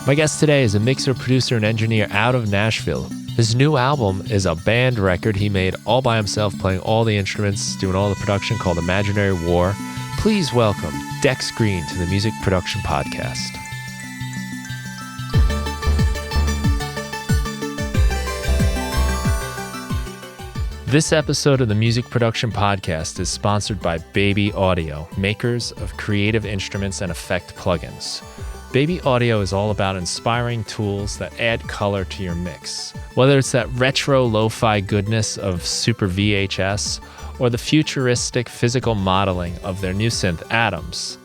My guest today is a mixer, producer, and engineer out of Nashville. His new album is a band record he made all by himself, playing all the instruments, doing all the production, called Imaginary War. Please welcome Dex Green to the Music Production Podcast. This episode of the Music Production Podcast is sponsored by Baby Audio, makers of creative instruments and effect plugins. Baby Audio is all about inspiring tools that add color to your mix. Whether it's that retro lo-fi goodness of Super VHS or the futuristic physical modeling of their new synth Atoms,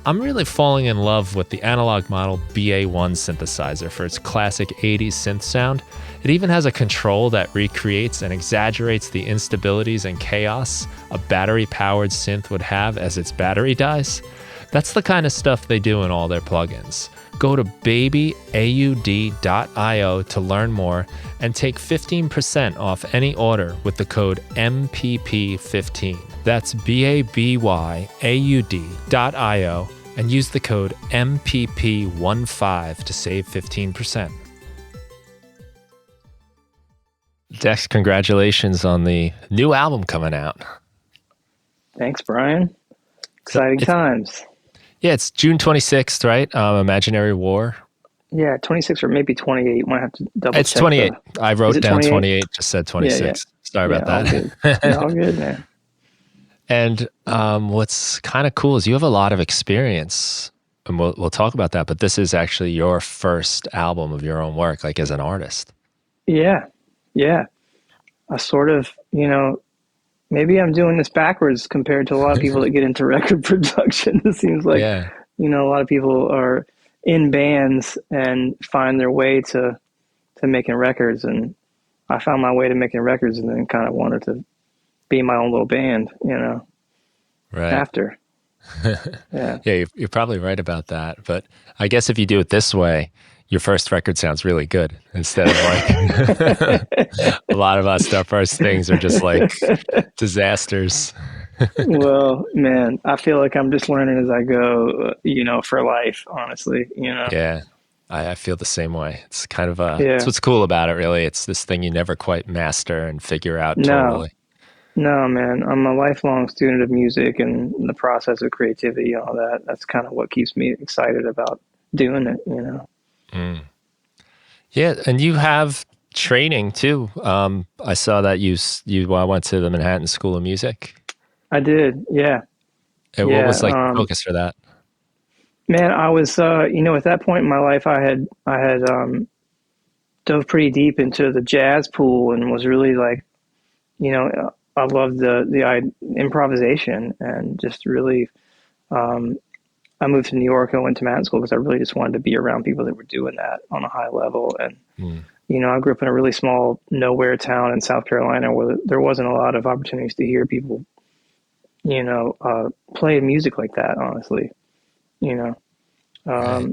I'm really falling in love with the analog model BA1 synthesizer for its classic 80s synth sound. It even has a control that recreates and exaggerates the instabilities and chaos a battery-powered synth would have as its battery dies. That's the kind of stuff they do in all their plugins. Go to babyaud.io to learn more and take 15% off any order with the code MPP15. That's babyaud.io and use the code MPP15 to save 15%. Dex, congratulations on the new album coming out. Thanks, Brian. Exciting times. Yeah, it's June 26th, right? Imaginary War. Yeah, 26 or maybe 28. Might have to double check. It's 28. I wrote down 28, just said 26. Yeah. Sorry about that. All good. Yeah, all good, man. And what's kind of cool is you have a lot of experience, and we'll talk about that, but this is actually your first album of your own work, like as an artist. Yeah. I sort of, maybe I'm doing this backwards compared to a lot of people that get into record production. It seems like, a lot of people are in bands and find their way to making records. And I found my way to making records and then kind of wanted to be my own little band, right after. Yeah. Yeah, you're probably right about that. But I guess if you do it this way, your first record sounds really good instead of like a lot of us, our first things are just like disasters. Well, man, I feel like I'm just learning as I go, for life, honestly, Yeah, I feel the same way. It's kind of it's what's cool about it, really. It's this thing you never quite master and figure out totally. No, man, I'm a lifelong student of music and the process of creativity and all that. That's kind of what keeps me excited about doing it, Mm. Yeah, and you have training too. I saw that you went to the Manhattan School of Music. I did, yeah. And what was like the focus for that? Man, I was, at that point in my life, I had dove pretty deep into the jazz pool and was really like, I loved the improvisation and just really. I moved to New York and went to Manhattan School because I really just wanted to be around people that were doing that on a high level. And, I grew up in a really small nowhere town in South Carolina where there wasn't a lot of opportunities to hear people, play music like that, honestly,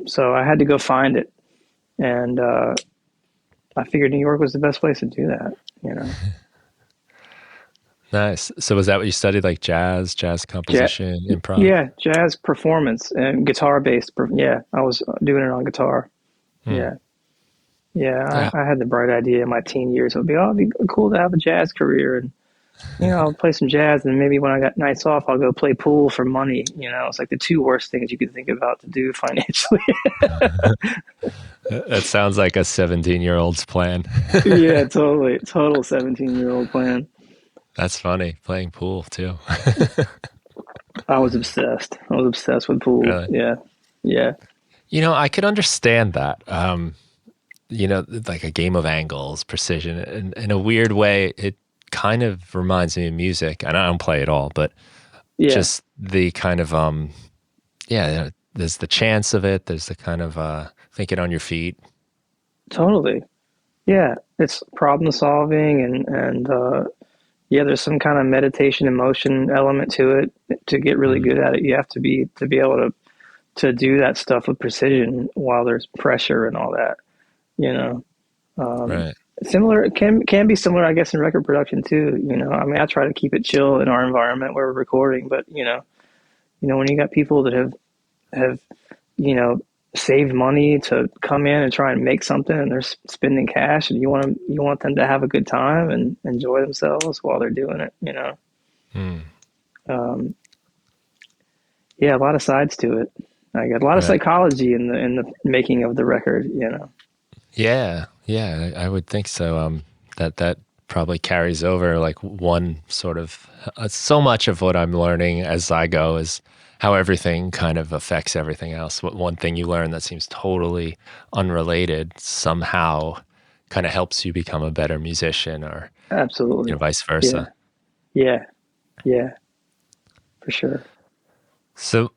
So I had to go find it. And I figured New York was the best place to do that, Nice. So was that what you studied, like jazz composition, improv? Yeah, jazz performance and guitar-based. Yeah, I was doing it on guitar. Yeah. I had the bright idea in my teen years. It'd be cool to have a jazz career, and I'll play some jazz, and maybe when I got nights off, I'll go play pool for money. It's like the two worst things you could think about to do financially. That sounds like a 17-year-old's plan. Yeah, totally. Total 17-year-old plan. That's funny. Playing pool too. I was obsessed with pool. Really? Yeah. I could understand that. Like a game of angles, precision. And in a weird way, it kind of reminds me of music. And I don't play at all, but just the kind of, there's the chance of it. There's the kind of thinking on your feet. Totally. Yeah. It's problem solving and there's some kind of meditation emotion element to it. To get really good at it, you have to be able to do that stuff with precision while there's pressure and all that, Right. Similar can be similar, I guess, in record production too. I try to keep it chill in our environment where we're recording, but when you got people that have saved money to come in and try and make something, and they're spending cash, and you want them to have a good time and enjoy themselves while they're doing it, you know. Mm, Um, yeah, a lot of sides to it. I got a lot of right. psychology in the making of the record, you know. Yeah, yeah, I would think so. That probably carries over like one sort of so much of what I'm learning as I go is how everything kind of affects everything else. What one thing you learn that seems totally unrelated somehow kind of helps you become a better musician or Absolutely. vice Yeah. versa. Yeah. Yeah, for sure. So,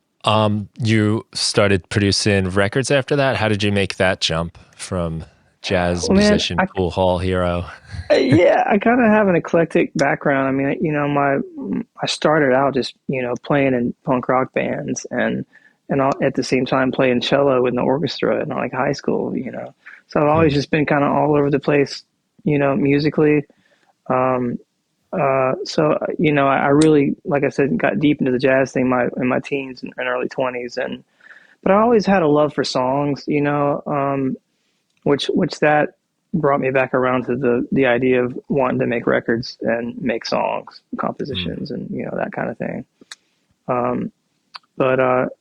you started producing records after that. How did you make that jump from jazz Well, man, musician, pool hall hero? yeah, I kind of have an eclectic background. I mean, you know, I started out just, you know, playing in punk rock bands and at the same time playing cello in the orchestra in like high school, you know. So I've always Hmm. just been kind of all over the place, you know, musically. Um, so you know, I really, like I said, got deep into the jazz thing in my teens and early 20s, and but I always had a love for songs, you know. Which that brought me back around to the idea of wanting to make records and make songs, Mm. compositions, and you know that kind of thing. Um, but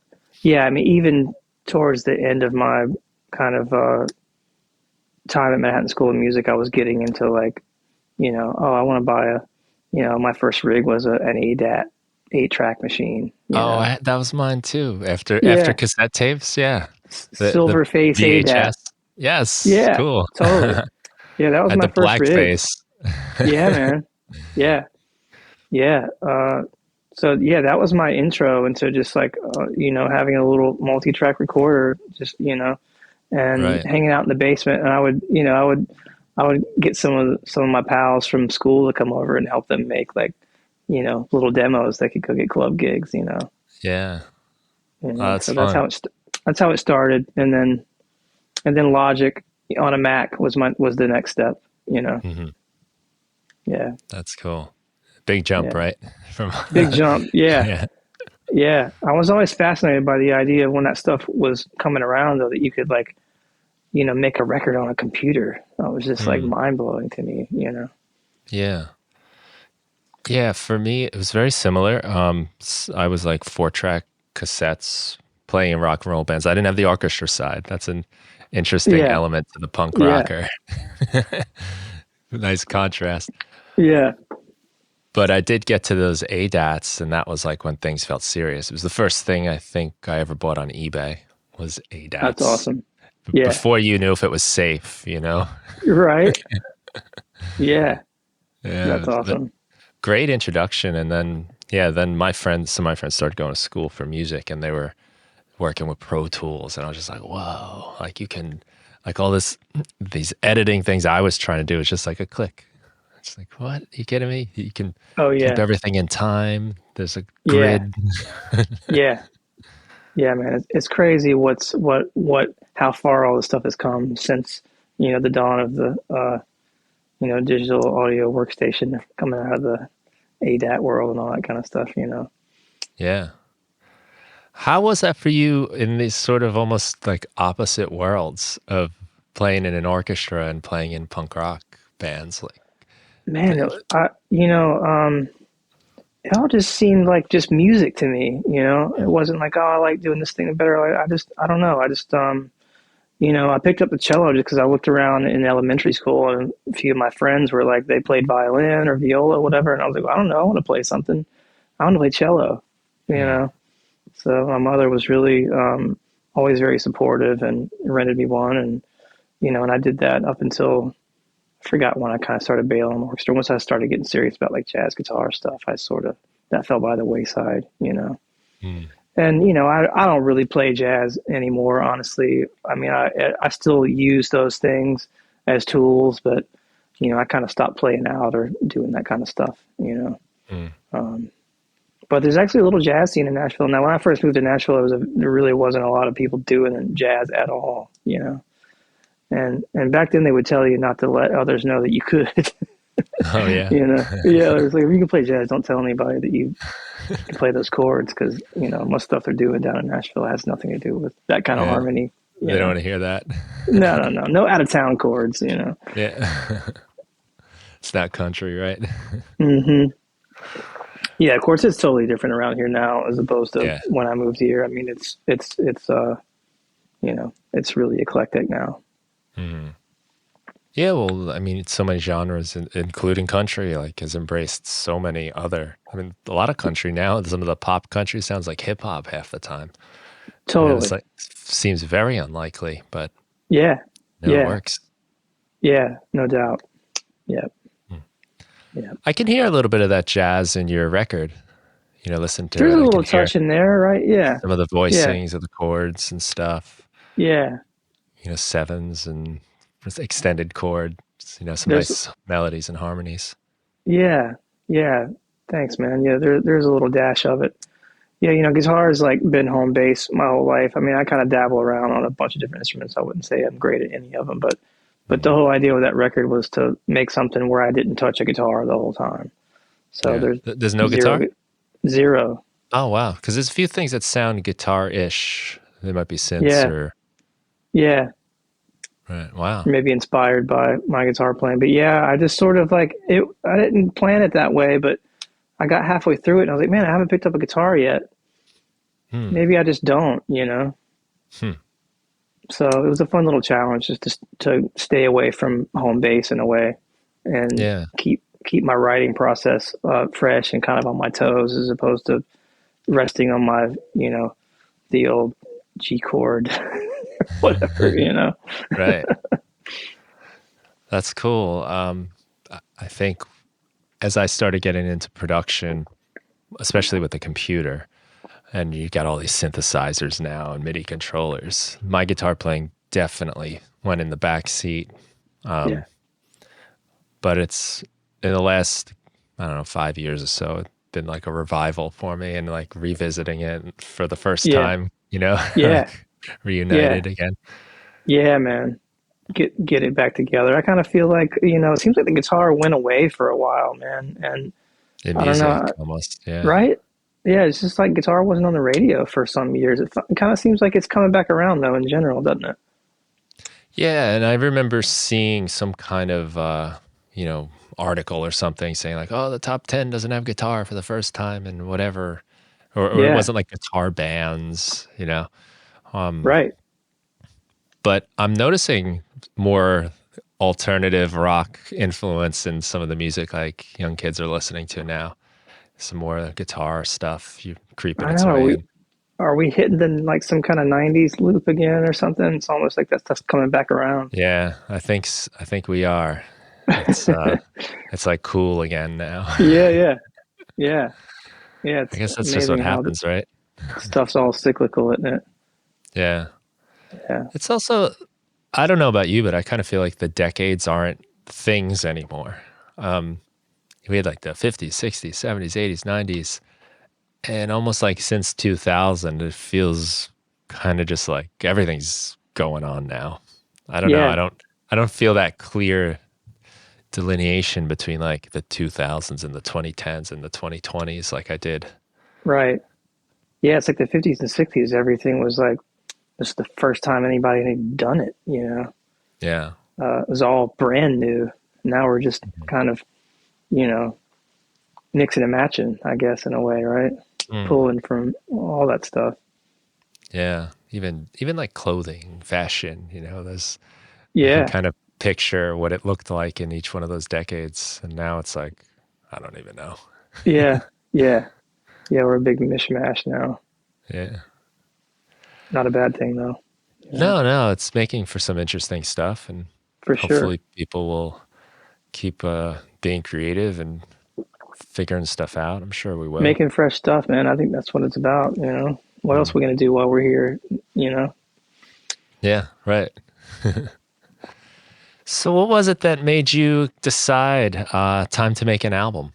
yeah, I mean, even towards the end of my kind of time at Manhattan School of Music, I was getting into like, you know, oh, I want to buy a, you know, my first rig was an ADAT 8-track machine, you Oh, know. that was mine too. After Yeah, cassette tapes, yeah. The silver face ADAT. VHS. Yes, Yeah, cool. totally. Yeah, that was Had my the first black rig. face. Yeah, man. Yeah. Yeah. So yeah, that was my intro into just like you know, having a little multi-track recorder, just you know, and Right. hanging out in the basement. And I would, you know, I would get some of my pals from school to come over and help them make like, you know, little demos that could go get club gigs. Yeah. You Oh, know. that's So fun. that's how it started, and then Logic on a Mac was the next step. You know. Hmm. Yeah. That's cool. Big jump, Yeah. right? From Big jump. Yeah. yeah. Yeah, I was always fascinated by the idea of when that stuff was coming around, though, that you could like, you know, make a record on a computer. That was just like Mm. mind blowing to me, you know. Yeah. Yeah, for me, it was very similar. I was like 4-track cassettes playing in rock and roll bands. I didn't have the orchestra side. That's an interesting Yeah, element to the punk yeah, rocker. Nice contrast. yeah. But I did get to those ADATs, and that was like when things felt serious. It was the first thing I think I ever bought on eBay was That's ADATs. awesome. Yeah, Before you knew if it was safe, you're right. Yeah, Yeah, that's but awesome. great introduction. And then, yeah, then some of my friends started going to school for music, and they were working with Pro Tools, and I was just like, whoa, like you can, like all these editing things I was trying to do is just like a click. It's like, what? Are you kidding me? You can Oh keep yeah, everything in time. There's a yeah, grid. yeah, yeah, man. It's crazy how far all this stuff has come since you know the dawn of the you know digital audio workstation coming out of the ADAT world and all that kind of stuff. You know. Yeah. How was that for you in these sort of almost like opposite worlds of playing in an orchestra and playing in punk rock bands? Like, Man, you know, it all just seemed like just music to me. You know, it mm, wasn't like, oh, I like doing this thing better. I don't know. You know, I picked up the cello just because I looked around in elementary school and a few of my friends were like, they played violin or viola, whatever. And I was like, well, I don't know. I want to play something. I want to play cello, you mm, know? So my mother was really, always very supportive and rented me one. And, you know, and I did that up until I forgot when I kind of started bailing on the orchestra. Once I started getting serious about like jazz guitar stuff, I sort of that fell by the wayside, you know. mm, And you know, I don't really play jazz anymore, honestly. I mean, I still use those things as tools, but you know, I kind of stopped playing out or doing that kind of stuff, you know. mm. Um, but there's actually a little jazz scene in Nashville. Now, when I first moved to Nashville, there really wasn't a lot of people doing jazz at all, you know. And back then they would tell you not to let others know that you could. Oh, yeah. You know, yeah, it was like if you can play jazz, don't tell anybody that you can play those chords because you know most stuff they're doing down in Nashville has nothing to do with that kind of Yeah. harmony. you They don't know. want to hear that. No out of town chords, you know. Yeah. It's not country, right? Hmm. Yeah, of course, it's totally different around here now as opposed to Yeah. when I moved here. I mean, it's you know, it's really eclectic now. Mhm. Yeah, well, I mean, so many genres, including country, like has embraced so many other. I mean, a lot of country now. Some of the pop country sounds like hip hop half the time, and it's Totally. like seems very unlikely, but Yeah. no, it Yeah. works. Yeah. No doubt. Yeah. Hmm. Yeah. I can hear a little bit of that jazz in your record. Listen to There's it. a I can little hear touch in there, right? Yeah. some of the Yeah. voicings of the chords and stuff. Yeah. Sevens and just extended chords. Some There's nice melodies and harmonies. yeah. Yeah. Thanks, man. Yeah, there's a little dash of it. Yeah, you know, guitar has like been home base my whole life. I mean, I kind of dabble around on a bunch of different instruments. I wouldn't say I'm great at any of them, but the Mhm. whole idea with that record was to make something where I didn't touch a guitar the whole time. So Yeah. there's There's no zero, guitar? zero. Oh, wow. Because there's a few things that sound guitar-ish. They might be synths Yeah, or yeah, right. Wow. maybe inspired by my guitar playing. But yeah, I just sort of like it. I didn't plan it that way, but I got halfway through it and I was like, man, I haven't picked up a guitar yet. Hmm. Maybe I just don't, you know. Hmm. So it was a fun little challenge just to stay away from home base in a way and Yeah. keep my writing process fresh and kind of on my toes as opposed to resting on my the old G chord whatever Right. That's cool. I think as I started getting into production, especially with the computer, and you got all these synthesizers now and MIDI controllers, my guitar playing definitely went in the back seat. yeah Um, but it's in the last, I don't know, 5 years or so, it's been like a revival for me and like revisiting it for the first yeah time, yeah like yeah reunited again. yeah man, get it back together. I kind of feel like it seems like the guitar went away for a while, man, and In I don't know. music almost. Yeah. Right? Yeah, it's just like guitar wasn't on the radio for some years. It kind of seems like it's coming back around though in general, doesn't it? Yeah. And I remember seeing some kind of, you know, article or something saying like, oh, the top 10 doesn't have guitar for the first time and whatever. Or it Yeah, wasn't like guitar bands. Um, right. but I'm noticing more alternative rock influence in some of the music like young kids are listening to now. Some more guitar stuff you creeping I its know. Are way we in. are we hitting the like some kind of '90s loop again or something? It's almost like that stuff's coming back around. Yeah, I think we are. It's it's like cool again now. Yeah, yeah, yeah, yeah. I It's guess that's just what amazing how the happens, right? stuff's all cyclical, isn't it? Yeah. Yeah, It's also I don't know about you, but I kind of feel like the decades aren't things anymore. Um we had like the 50s, 60s, 70s, 80s, 90s, and almost like since 2000 it feels kind of just like everything's going on now. I don't know. yeah, I don't feel that clear delineation between like the 2000s and the 2010s and the 2020s like I did. right. Yeah, it's like the '50s and '60s. Everything was like this is the first time anybody had done it. Yeah. It was all brand new. Now we're just Mhm. kind of you know mixing and matching, I guess, in a way, right? Mm. Pulling from all that stuff. Yeah. Even like clothing, fashion, there's I can Yeah, kind of picture what it looked like in each one of those decades. And now it's like, I don't even know. yeah, yeah, yeah. We're a big mishmash now. Yeah. Not a bad thing though. No, no, it's making for some interesting stuff. And For sure. hopefully people will keep being creative and figuring stuff out. I'm sure we will. Making fresh stuff, man. I think that's what it's about. What else Mm. are we gonna do while we're here? You know. Yeah, right. So, what was it that made you decide time to make an album?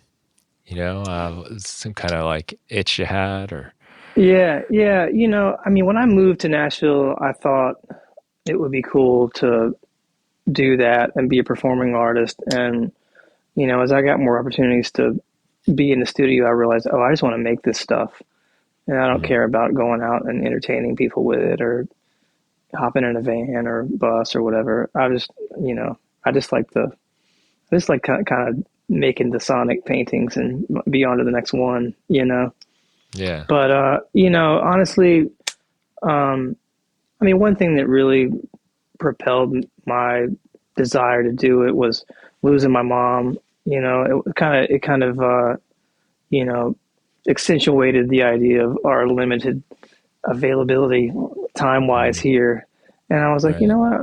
Some kind of like itch you had, or Yeah, yeah. I mean, when I moved to Nashville, I thought it would be cool to do that and be a performing artist. And as I got more opportunities to be in the studio, I realized, oh, I just want to make this stuff, and I don't Mhm. care about going out and entertaining people with it or hopping in a van or bus or whatever. You know, I just like kind of making the sonic paintings and be on to the next one, you know. Yeah. But you know, honestly, I mean, one thing that really propelled my desire to do it was losing my mom. You know, it kind of you know, accentuated the idea of our limited availability time wise Mm, here. And I was like, you right. know what,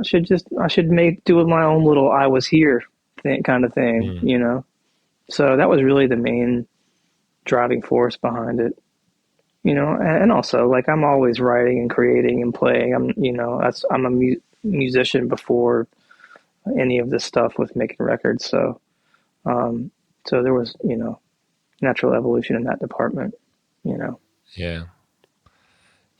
I should do it my own little I was here kind of thing, Mm, you know? So that was really the main driving force behind it, you know? And also like, I'm always writing and creating and playing. I'm a musician before any of this stuff with making records. Um, so there was, you know, natural evolution in that department, you know? yeah.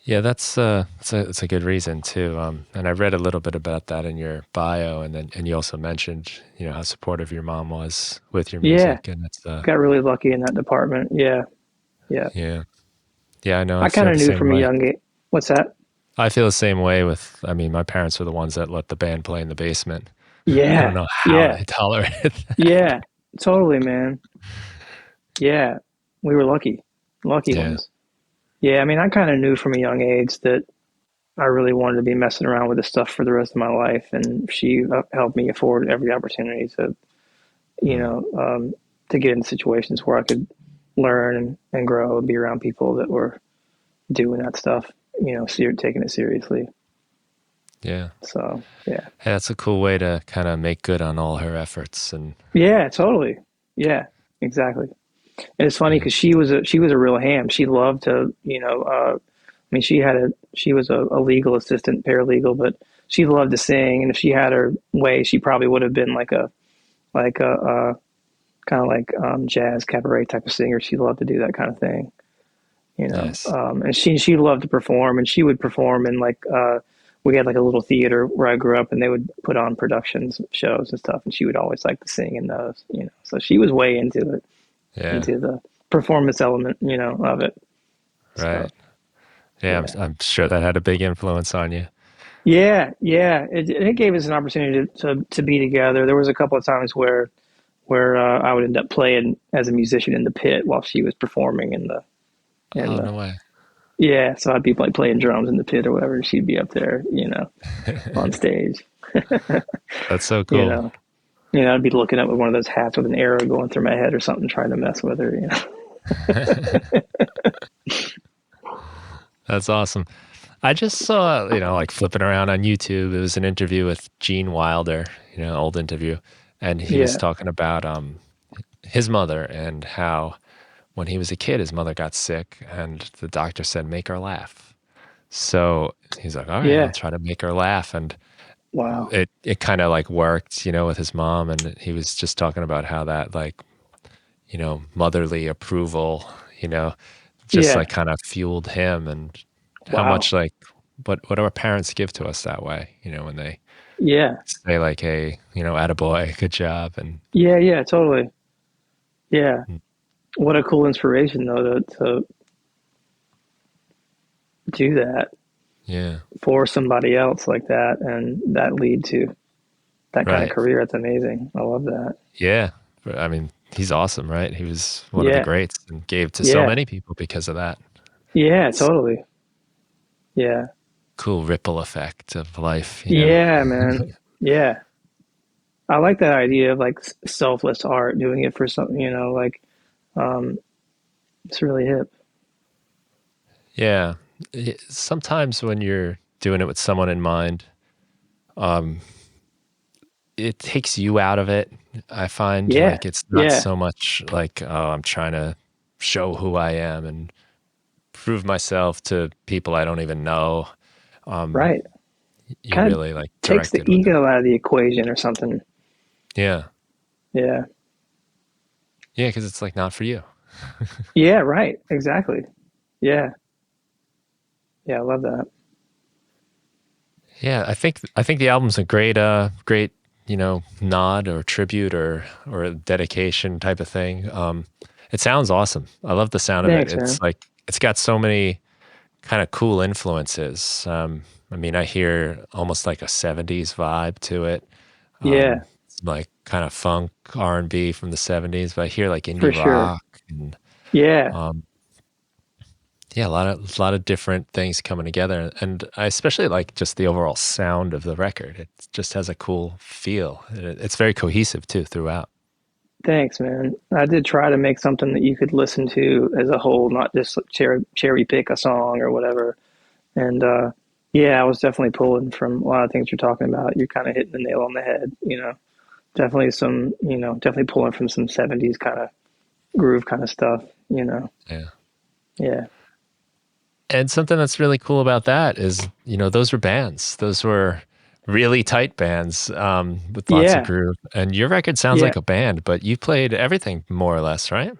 Yeah, it's a good reason too. And I read a little bit about that in your bio, and then and you also mentioned, you know, how supportive your mom was with your Yeah. music, and it's Got really lucky in that department. Yeah. Yeah. yeah. Yeah, I know. I I kind feel of the knew same from a way. young age. What's that? I feel the same way with, I mean, my parents were the ones that let the band play in the basement. I don't Yeah. know how Yeah. they tolerated that. Yeah. Totally, man. Yeah. We were lucky. Lucky Yeah. ones. Yeah. I mean, I kind of knew from a young age that I really wanted to be messing around with this stuff for the rest of my life. And she helped me afford every opportunity to, you Mm, know, to get in situations where I could learn and grow and be around people that were doing that stuff, you know, taking it seriously. yeah. So, yeah. Hey, that's a cool way to kind of make good on all her efforts. And Yeah, totally. Yeah, exactly. And it's funny yeah. because she was a real ham. She loved to, you know, I mean, she was a legal assistant, paralegal, but she loved to sing. And if she had her way, she probably would have been like a, kind of like jazz cabaret type of singer. She loved to do that kind of thing, you know. Nice. And she loved to perform, and she would perform in like we had like a little theater where I grew up, and they would put on productions, shows and stuff, and she would always like to sing in those, you know. So she was way into it, Yeah. into the performance element, you know, of it. So Right. Yeah. yeah, I'm sure that had a big influence on you. yeah, yeah. It gave us an opportunity to be together. There was a couple of times where I would end up playing as a musician in the pit while she was performing in Oh, the no way. yeah. So I'd be like playing drums in the pit or whatever, and she'd be up there, you know, on stage. That's so You cool. know, I'd be looking up with one of those hats with an arrow going through my head or something, trying to mess with her. You know. That's awesome. I just saw, you know, like flipping around on YouTube, it was an interview with Gene Wilder, you know, old interview, and he was Yeah. talking about his mother and how when he was a kid, his mother got sick, and the doctor said, "Make her laugh." So he's like, "All right, I'll Yeah. try to make her laugh," and Wow. it kind of like worked, you know, with his mom, and he was just talking about how that like, you know, motherly approval, you know, just Yeah. like kind of fueled him, and how Wow. much like what our parents give to us that way, you know, when they Yeah. say like, "Hey, you know, attaboy, good job," and Yeah. Yeah. Totally. Yeah. mm, What a cool inspiration though to do that yeah, for somebody else like that and that lead to that kind of right, career. It's amazing. I love that. yeah. But, I mean, he's awesome, right? He was one of the Yeah. greats and gave to so Yeah. many people because of that. Yeah. It's Totally. Yeah. cool ripple effect of life, you know. Yeah, man. Yeah. I like that idea of like selfless art, doing it for something, you know, like um, it's really hip. Yeah. Sometimes when you're doing it with someone in mind, um, it takes you out of it. I find Yeah, like it's not yeah, so much like, oh, I'm trying to show who I am and prove myself to people I don't even know. Um, right. you're Kind of really like takes the directed with it. ego out of the equation or something. Yeah. Yeah, Yeah. Cause it's like not for you. yeah, right. Exactly. Yeah, yeah. I love that. Yeah. I think the album's a great, you know, nod or tribute or a dedication type of thing. It sounds awesome. I love the sound of it. Thanks, It's man. like, it's got so many kind of cool influences. I mean, I hear almost like a 70s vibe to it. Yeah, Like kind of funk R&B from the 70s, but I hear like for indie sure. rock and Yeah, um yeah, a lot of different things coming together, and I especially like just the overall sound of the record. It just has a cool feel. It's very cohesive too throughout. thanks, man. I did try to make something that you could listen to as a whole, not just like cherry pick a song or whatever. And yeah, I was definitely pulling from a lot of things you're talking about. You're kind of hitting the nail on the head, you know. Definitely some, definitely pulling from some 70s kind of groove kind of stuff, you know. Yeah. Yeah. And something that's really cool about that is, those were bands. Those were really tight bands with lots of Yeah. groove. And your record sounds Yeah. like a band, but you played everything more or less, right?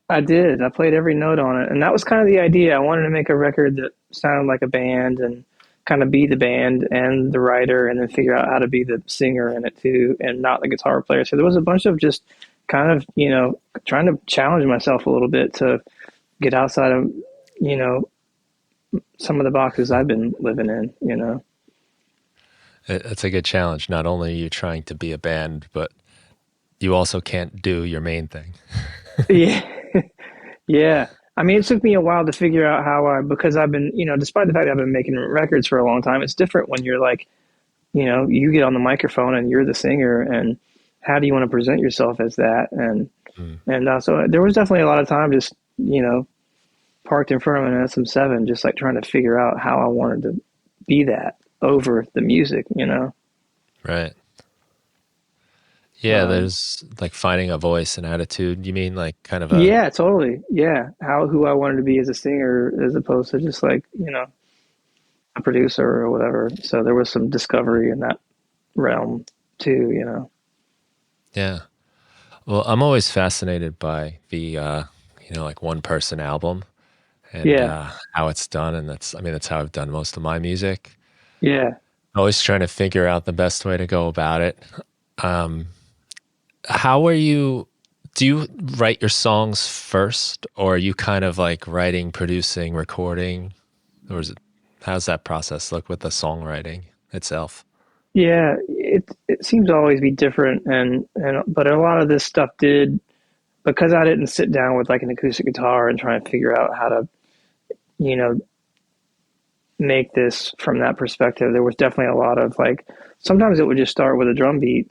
I did. I played every note on it. And that was kind of the idea. I wanted to make a record that sounded like a band and kind of be the band and the writer and then figure out how to be the singer in it too and not the guitar player. So there was a bunch of just kind of, trying to challenge myself a little bit to get outside of, you know, some of the boxes I've been living in, you know. It's a good challenge. Not only are you trying to be a band, but you also can't do your main thing. Yeah. Yeah. I mean, it took me a while to figure out because I've been, despite the fact that I've been making records for a long time, it's different when you're like, you get on the microphone and you're the singer, and how do you want to present yourself as that? Mm. So there was definitely a lot of time just, parked in front of an SM7, just like trying to figure out how I wanted to be that over the music, you know? Right. Yeah, Um, there's like finding a voice and attitude. You mean like kind of a, yeah, totally. Yeah. Who I wanted to be as a singer as opposed to just like, a producer or whatever. So there was some discovery in that realm too, you know? yeah. Well, I'm always fascinated by the, like one person album and Yeah. how it's done. And that's how I've done most of my music. Yeah. Always trying to figure out the best way to go about it. Um, how are you, do you write your songs first, or are you kind of like writing, producing, recording? Or is it, how's that process look with the songwriting itself? Yeah. It seems to always be different. But a lot of this stuff because I didn't sit down with like an acoustic guitar and try and figure out how to, you know, make this from that perspective. There was definitely a lot of like, sometimes it would just start with a drum beat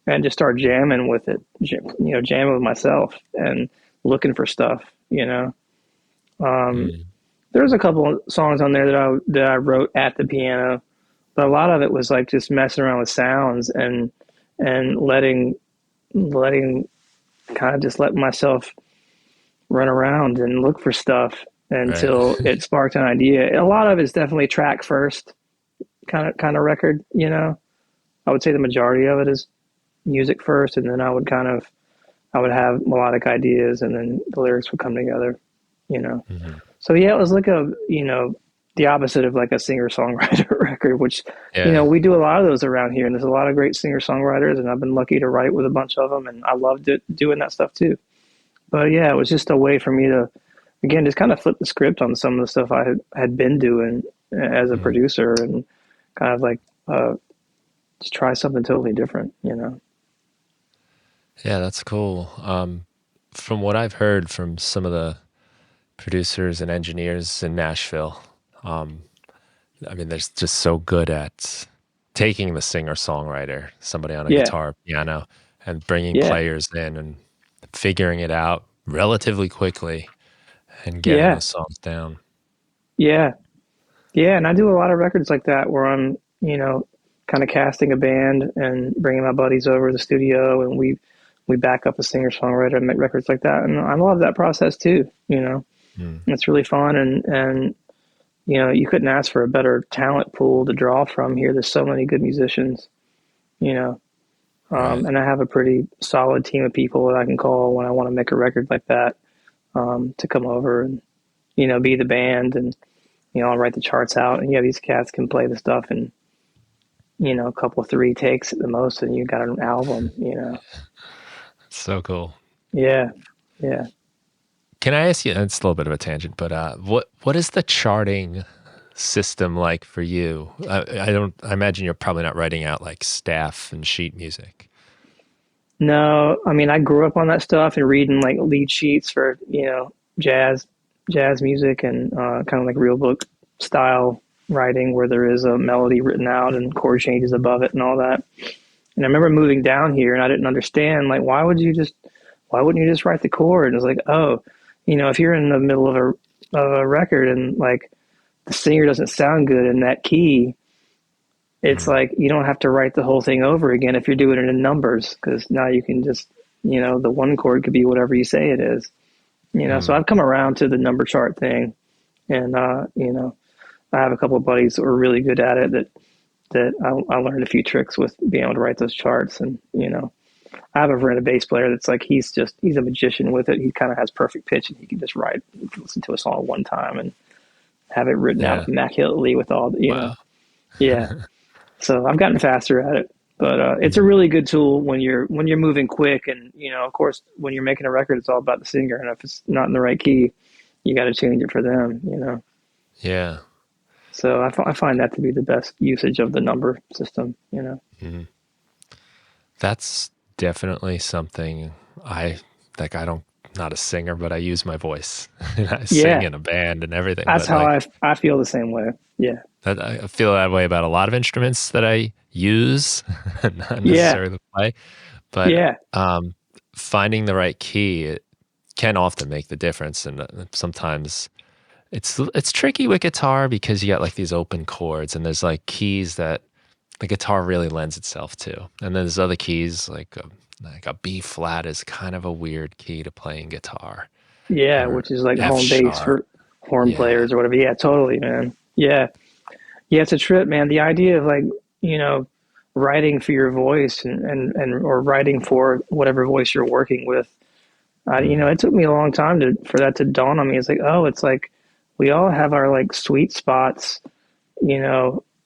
and just start jamming with it, jamming with myself and looking for stuff, you know. Um, Mm, there's a couple of songs on there that I wrote at the piano, but a lot of it was like just messing around with sounds and letting kind of just let myself run around and look for stuff right. until it sparked an idea. A lot of it's definitely track first kind of record, you know. I would say the majority of it is music first, and then I would have melodic ideas, and then the lyrics would come together, you know. Mhm. So yeah, it was like the opposite of like a singer songwriter record, which Yeah. we do a lot of those around here, and there's a lot of great singer songwriters, and I've been lucky to write with a bunch of them, and I loved it doing that stuff too. But yeah, it was just a way for me to again just kind of flip the script on some of the stuff I had been doing as a Mhm. producer, and kind of like just try something totally different, you know. Yeah, that's cool. From what I've heard from some of the producers and engineers in Nashville, um, I mean, they're just so good at taking the singer-songwriter, somebody on a Yeah, guitar, piano, and bringing yeah, players in and figuring it out relatively quickly and getting yeah, those songs down. yeah, yeah. And I do a lot of records like that where I'm, kind of casting a band and bringing my buddies over to the studio, and we back up a singer songwriter and make records like that. And I love that process too. Mm, It's really fun, and you couldn't ask for a better talent pool to draw from here. There's so many good musicians, you know. right. And I have a pretty solid team of people that I can call when I want to make a record like that, to come over and be the band, and I'll write the charts out, and yeah, these cats can play the stuff in a couple of three takes at the most, and you got an album. So cool. Yeah, yeah. Can I ask you, it's a little bit of a tangent, but what is the charting? system like for you? I imagine you're probably not writing out like staff and sheet music. No, I mean, I grew up on that stuff and reading like lead sheets for, jazz, jazz music and kind of like real book style writing where there is a melody written out and chord changes above it and all that. And I remember moving down here and I didn't understand, like, why wouldn't you just write the chord? And it's like, oh, if you're in the middle of a record and like the singer doesn't sound good in that key, it's Mm, like you don't have to write the whole thing over again if you're doing it in numbers because now you can just, the one chord could be whatever you say it is. So mm, I've come around to the number chart thing, and I have a couple of buddies that were really good at it that I learned a few tricks with being able to write those charts, and I have a friend, a bass player that's like he's a magician with it. He kind of has perfect pitch, and he can just write, listen to a song one time and have it written out yeah. immaculately with all Wow. yeah. So I've gotten faster at it, but it's a Mm, really good tool when you're moving quick, and of course, when you're making a record, it's all about the singer, and if it's not in the right key, you got to change it for them. yeah. So I find that to be the best usage of the number system. Mhm. That's definitely something I like. I don't, not a singer, but I use my voice. And I sing Yeah, in a band and everything. that's But how like I feel the same way. Yeah, I feel that way about a lot of instruments that I use, not yeah, necessarily play. But yeah, um, finding the right key it can often make the difference. And sometimes it's tricky with guitar because you got like these open chords, and there's like keys that the guitar really lends itself to. And then there's other keys like a B flat is kind of a weird key to playing guitar, yeah. or Which is like F home base sharp. for horn Yeah. players or whatever. Yeah, totally, man. Yeah, yeah. It's a trip, man. The idea of like you know writing for your voice and or writing for whatever voice you're working with. Mm, It took me a long time for that to dawn on me. It's like, oh, it's like we all have our like sweet spots,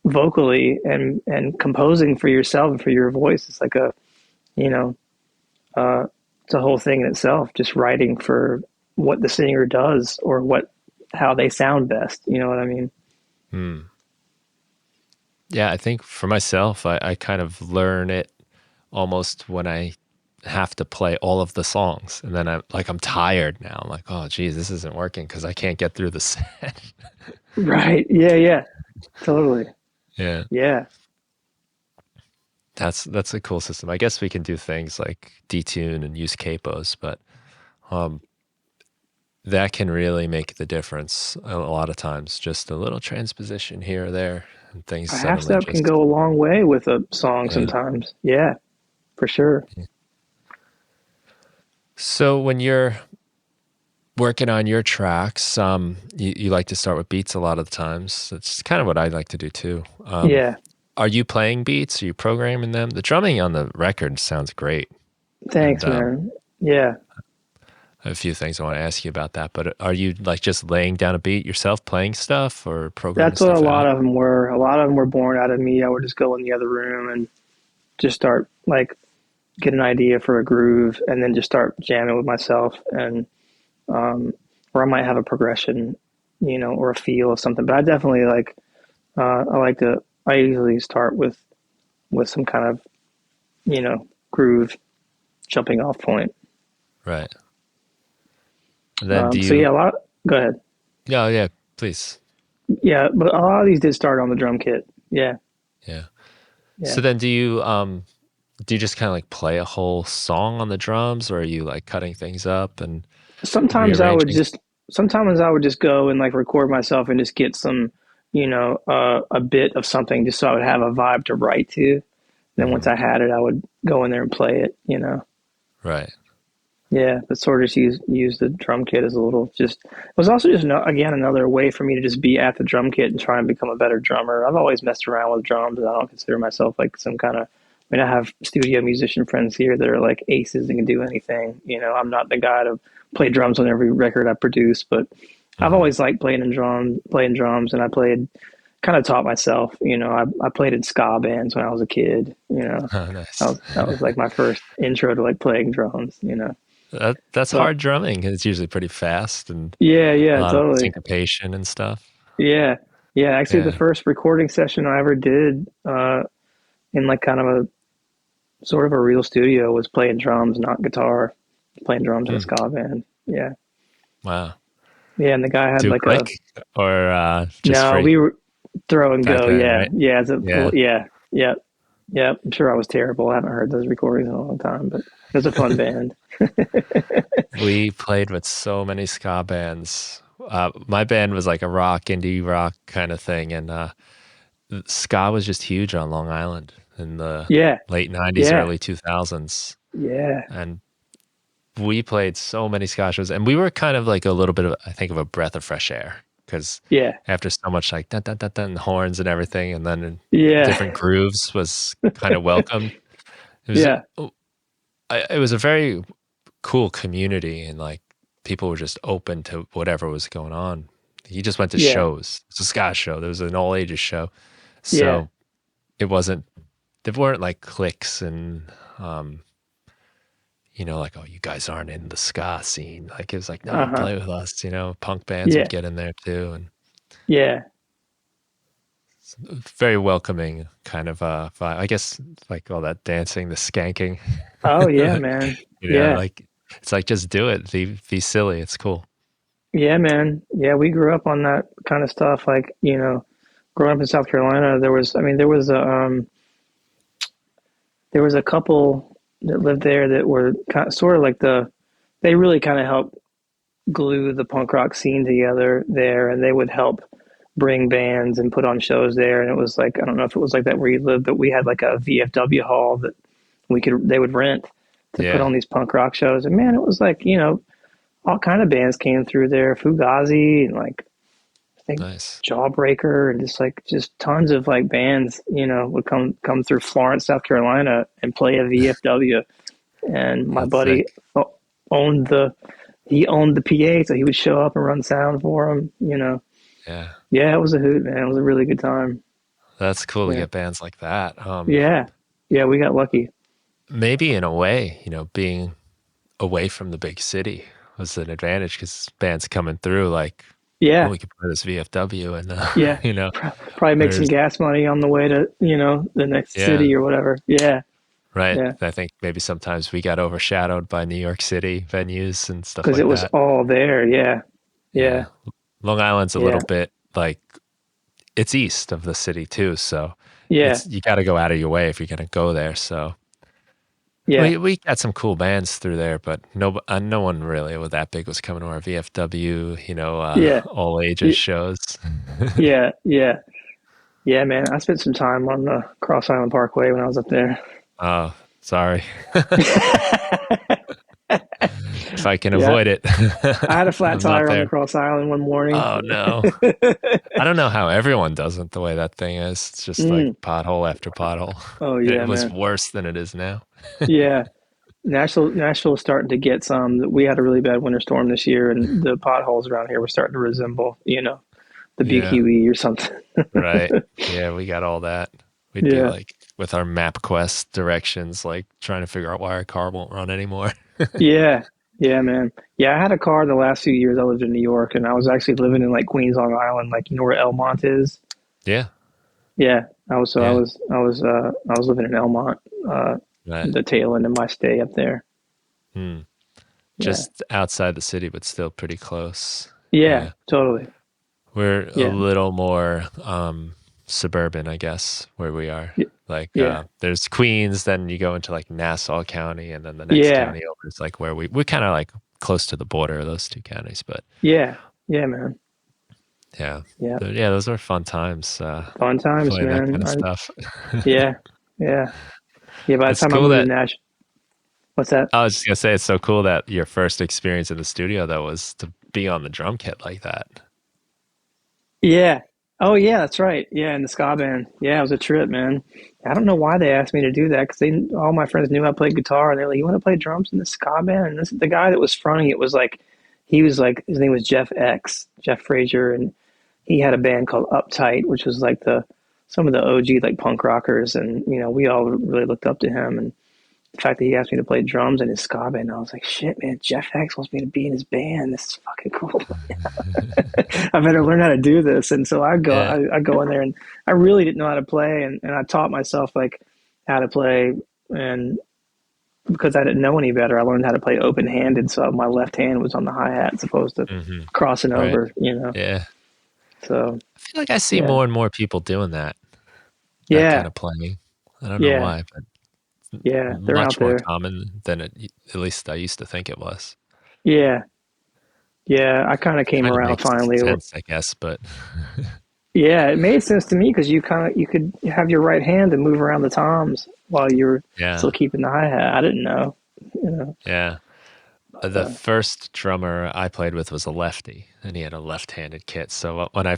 vocally and composing for yourself and for your voice. It's like you know, uh, it's a whole thing in itself. Just writing for what the singer does or how they sound best. You know what I mean? mm. Yeah, I think for myself, I kind of learn it almost when I have to play all of the songs. And then I'm tired now. I'm like, oh, geez, this isn't working because I can't get through the set. Right. Yeah. Yeah. Totally. Yeah. Yeah. That's a cool system. I guess we can do things like detune and use capos, but um, that can really make the difference a lot of times. Just a little transposition here or there, and things A half suddenly step can just go a long way with a song yeah. sometimes. Yeah, for sure. So when you're working on your tracks, you like to start with beats a lot of the times. It's kind of what I like to do too. Yeah. Are you playing beats? Are you programming them? The drumming on the record sounds great, and Thanks, man. Yeah. I have a few things I want to ask you about that. But are you like just laying down a beat yourself, playing stuff, or programming That's what a stuff lot out? of them were. A lot of them were born out of me. I would just go in the other room and just start like get an idea for a groove and then just start jamming with myself and or I might have a progression, or a feel of something. But I definitely I usually start with some kind of, groove jumping off point. Right. And then do So you? yeah, go ahead. Yeah, yeah. Please. Yeah, but a lot of these did start on the drum kit. Yeah. Yeah. Yeah. So then do you just kind of like play a whole song on the drums, or are you like cutting things up and Sometimes I would rearranging? just sometimes I would just go and like record myself and just get some, a bit of something just so I would have a vibe to write to. Then once Hmm. I had it, I would go in there and play it. Right. Yeah, but sort of just use the drum kit as a little just. It was also just again another way for me to just be at the drum kit and try and become a better drummer. I've always messed around with drums, and I don't consider myself like some kind of. I mean, I have studio musician friends here that are like aces and can do anything. I'm not the guy to play drums on every record I produce, but I've Hmm. always liked playing drums, and I played kind of taught myself. I played in ska bands when I was a kid. Oh, That nice. was like my first intro to like playing drums. That's So hard drumming. It's usually pretty fast and yeah, a yeah, lot of totally. syncopation and stuff. Yeah. Yeah, actually, the Yeah. first recording session I ever did in like kind of a sort of a real studio was playing drums, not guitar. Playing drums in a Hmm. ska band. Yeah, Wow. yeah, and the guy had Do like a click or just no, free we were throw and back go. then, Yeah, right? yeah, it's a Yeah. yeah, yeah, yeah. I'm sure I was terrible. I haven't heard those recordings in a long time, but it was a fun band. We played with so many ska bands. My band was like a rock, indie rock kind of thing, and ska was just huge on Long Island in the Yeah, late 90s, yeah, early 2000s. yeah, And we played so many ska shows, and we were kind of like a little bit of, I think, of a breath of fresh air because yeah, after so much like dun, dun, dun, dun, horns and everything, and then yeah, different grooves was kind of welcomed. It was, yeah, it was a very cool community, and like people were just open to whatever was going on. He just went to yeah, shows. It's a ska show. There was an all ages show, yeah, so it wasn't. There weren't like cliques and um, like, oh, you guys aren't in the ska scene. Like it was like, no, uh-huh, play with us. Punk bands would yeah, get in there too, and yeah. it's very welcoming kind of vibe. I guess like all that dancing, the skanking. Oh yeah, man. Yeah, Like it's like just do it. Be silly. It's cool. yeah, man. Yeah, we grew up on that kind of stuff. Like, growing up in South Carolina, I mean, there was a couple that lived there that were kind of, sort of like they really kind of helped glue the punk rock scene together there, and they would help bring bands and put on shows there. And it was like, I don't know if it was like that where you lived, but we had like a VFW hall that they would rent to put Yeah, on these punk rock shows. And man, it was like, all kind of bands came through there, Fugazi and like I think nice. Jawbreaker and just tons of like bands, would come through Florence, South Carolina and play a VFW. And my That's sick. buddy owned the he owned the PA, so he would show up and run sound for him. Yeah, Yeah, it was a hoot, man. It was a really good time. that's cool to Yeah, get bands like that. yeah, yeah. We got lucky. Maybe in a way, being away from the big city was an advantage because bands coming through like, oh, Yeah, we could play this VFW, and yeah. Probably make some whereas gas money on the way to the next yeah, city or whatever. Yeah, right. yeah. I think maybe sometimes we got overshadowed by New York City venues and stuff Because it like was that. all there. Yeah, yeah, Yeah, Long Island's a little yeah, bit like it's east of the city too, so yeah, it's you got to go out of your way if you're gonna go there. So yeah, we got some cool bands through there, but no one really with that big was coming to our VFW, yeah, all ages y- shows. yeah, yeah, yeah, man. I spent some time on the Cross Island Parkway when I was up there. Oh, sorry. If I can Yeah, avoid it, I had a flat I'm not tire on the there. Cross Island one morning. Oh no. I don't know how everyone does it the way that thing is. It's just like Mm. pothole after pothole. Oh It yeah, was man. worse than it is now. Yeah, Nashville's starting to get some. We had a really bad winter storm this year, and the potholes around here were starting to resemble, the Yeah, BQE or something. right. Yeah, we got all that. We'd be Yeah, like with our MapQuest directions, like trying to figure out why our car won't run anymore. yeah, yeah, man. Yeah, I had a car the last few years. I lived in New York, and I was actually living in like Queens, Long Island, like where Elmont is. Yeah, Yeah, I was so yeah, I was living in Elmont, uh, right. the tail end of my stay up there. Hmm. Yeah, Just outside the city, but still pretty close. yeah, Yeah. totally. We're a Yeah, little more suburban, I guess, where we are. y- Like yeah, there's Queens, then you go into like Nassau County, and then the next yeah, county over is like where we're kind of like close to the border of those two counties. But yeah, yeah, man. yeah, Yeah, yeah, those were fun times fun times, playing that man. kind of stuff. Yeah, yeah, yeah. By the It's time I cool moved to that Nash, what's that? I was just gonna say it's so cool that your first experience in the studio though was to be on the drum kit like that. Yeah. Oh, yeah, that's right. Yeah, in the ska band. Yeah, it was a trip, man. I don't know why they asked me to do that because all my friends knew I played guitar, and they're like, "You want to play drums in the ska band?" And the guy that was fronting it was like, his name was Jeff Frazier, and he had a band called Uptight, which was like some of the OG like punk rockers, and we all really looked up to him, and the fact that he asked me to play drums in his ska band, I was like, shit, man, Jeff Hex wants me to be in his band. This is fucking cool. I better learn how to do this. And so Yeah. I go in there, and I really didn't know how to play. And I taught myself like how to play. And because I didn't know any better, I learned how to play open handed. So my left hand was on the hi hat as opposed to Hmm. crossing Right. over, you know? Yeah. So I feel like I see yeah, more and more people doing that kind yeah, of playing. I don't know yeah, why, but yeah. They're out much more there. common than at least I used to think it was. Yeah. Yeah. I kind of came Kind of around makes finally. sense, I guess, but Yeah, it made sense to me because you could have your right hand and move around the toms while you're still yeah, keeping the hi hat. I didn't know, you know. yeah. The Uh, first drummer I played with was a lefty, and he had a left-handed kit. So when I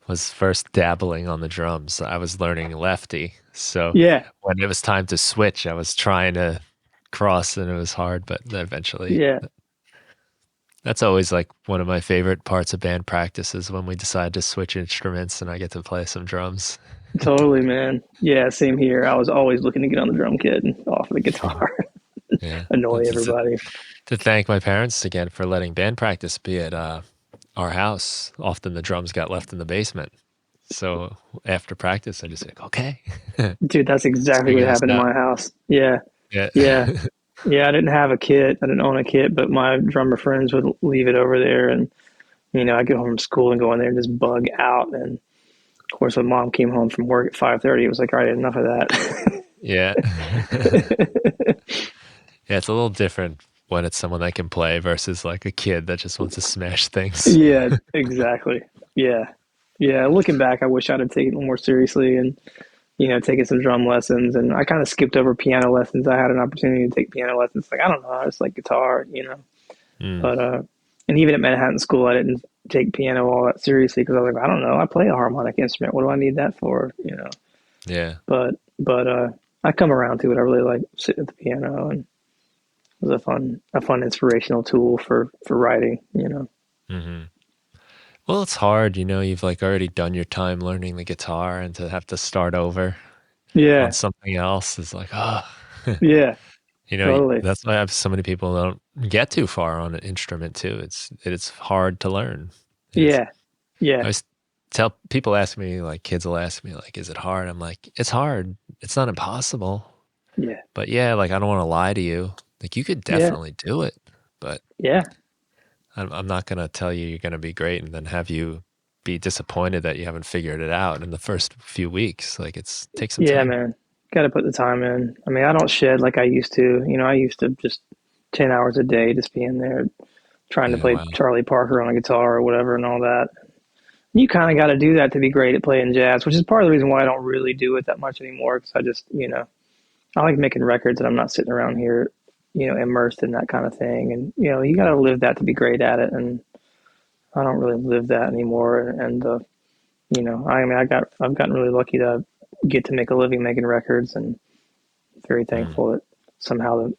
was first dabbling on the drums, I was learning lefty. So yeah, when it was time to switch, I was trying to cross, and it was hard. But then eventually, yeah, that's always like one of my favorite parts of band practice is when we decide to switch instruments, and I get to play some drums. totally, man. Yeah, same here. I was always looking to get on the drum kit and off the guitar, Yeah, annoy it's everybody. to thank my parents again for letting band practice be at our house. Often the drums got left in the basement. So after practice, I just like, okay, Dude, that's let's exactly what figure this happened in out. my house. Yeah, Yeah. yeah, yeah. I didn't have a kit. I didn't own a kit, but my drummer friends would leave it over there, and I get home from school and go in there and just bug out. And of course, when mom came home from work at 5:30, it was like, all right, enough of that. Yeah. Yeah, it's a little different when it's someone that can play versus like a kid that just wants to smash things. Yeah, exactly. Yeah. Yeah. Looking back, I wish I'd have taken it more seriously and, taken some drum lessons. And I kind of skipped over piano lessons. I had an opportunity to take piano lessons. Like, I don't know. I just like guitar. Mm, But, and even at Manhattan School, I didn't take piano all that seriously because I was like, I don't know. I play a harmonic instrument. What do I need that for? yeah. But I come around to it. I really like sitting at the piano, and it was a fun inspirational tool for writing. Hmm. Well, it's hard, you've like already done your time learning the guitar and to have to start over on Yeah. something else is like, oh, Yeah. Totally. that's why I have so many people that don't get too far on an instrument too. It's hard to learn. It's, Yeah. I Yeah. always tell people ask me, like kids will ask me, like, is it hard? I'm like, it's hard. It's not impossible. Yeah. But yeah, like I don't want to lie to you. Like you could Yeah. definitely do it, but Yeah. I'm not gonna tell you you're gonna be great and then have you be disappointed that you haven't figured it out in the first few weeks. Like take some Yeah, time. man. Got to put the time in. I mean, I don't shed like I used to. I used to just 10 hours a day just be in there trying to Yeah, play wow. Charlie Parker on a guitar or whatever and all that. You kind of got to do that to be great at playing jazz, which is part of the reason why I don't really do it that much anymore. Because I just, I like making records and I'm not sitting around here, immersed in that kind of thing. And, you got to live that to be great at it. And I don't really live that anymore. I mean, I've gotten really lucky to get to make a living making records, and very Mm. thankful that somehow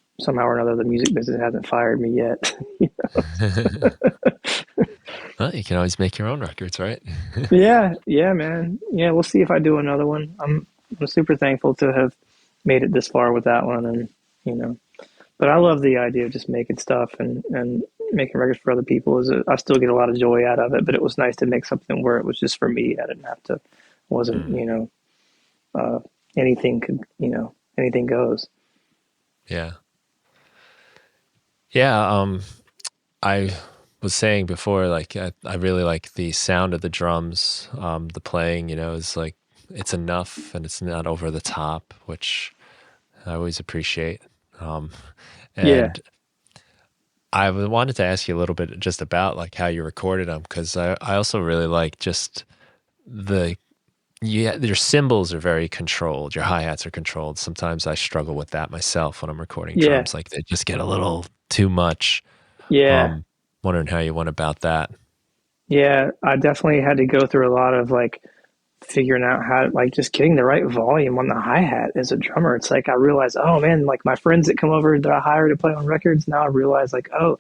or another the music business hasn't fired me yet. Well, you can always make your own records, right? Yeah, yeah, man. Yeah, we'll see if I do another one. I'm super thankful to have made it this far with that one, and you know, but I love the idea of just making stuff and making records for other people. I still get a lot of joy out of it, but it was nice to make something where it was just for me. I didn't have to, wasn't, Mm. uh, anything goes. Yeah. Yeah, I was saying before, like I really like the sound of the drums. The playing, is like it's enough and it's not over the top, which I always appreciate. Um, Yeah, and I wanted to ask you a little bit just about like how you recorded them because I also really like just the yeah your cymbals are very controlled. Your hi hats are controlled. Sometimes I struggle with that myself when I'm recording yeah, drums. Like they just get a little too much. yeah. Um, Wondering how you went about that. Yeah, I definitely had to go through a lot of like figuring out how like just getting the right volume on the hi-hat as a drummer. It's like I realized, oh man, like my friends that come over that I hire to play on records, now I realize like, oh,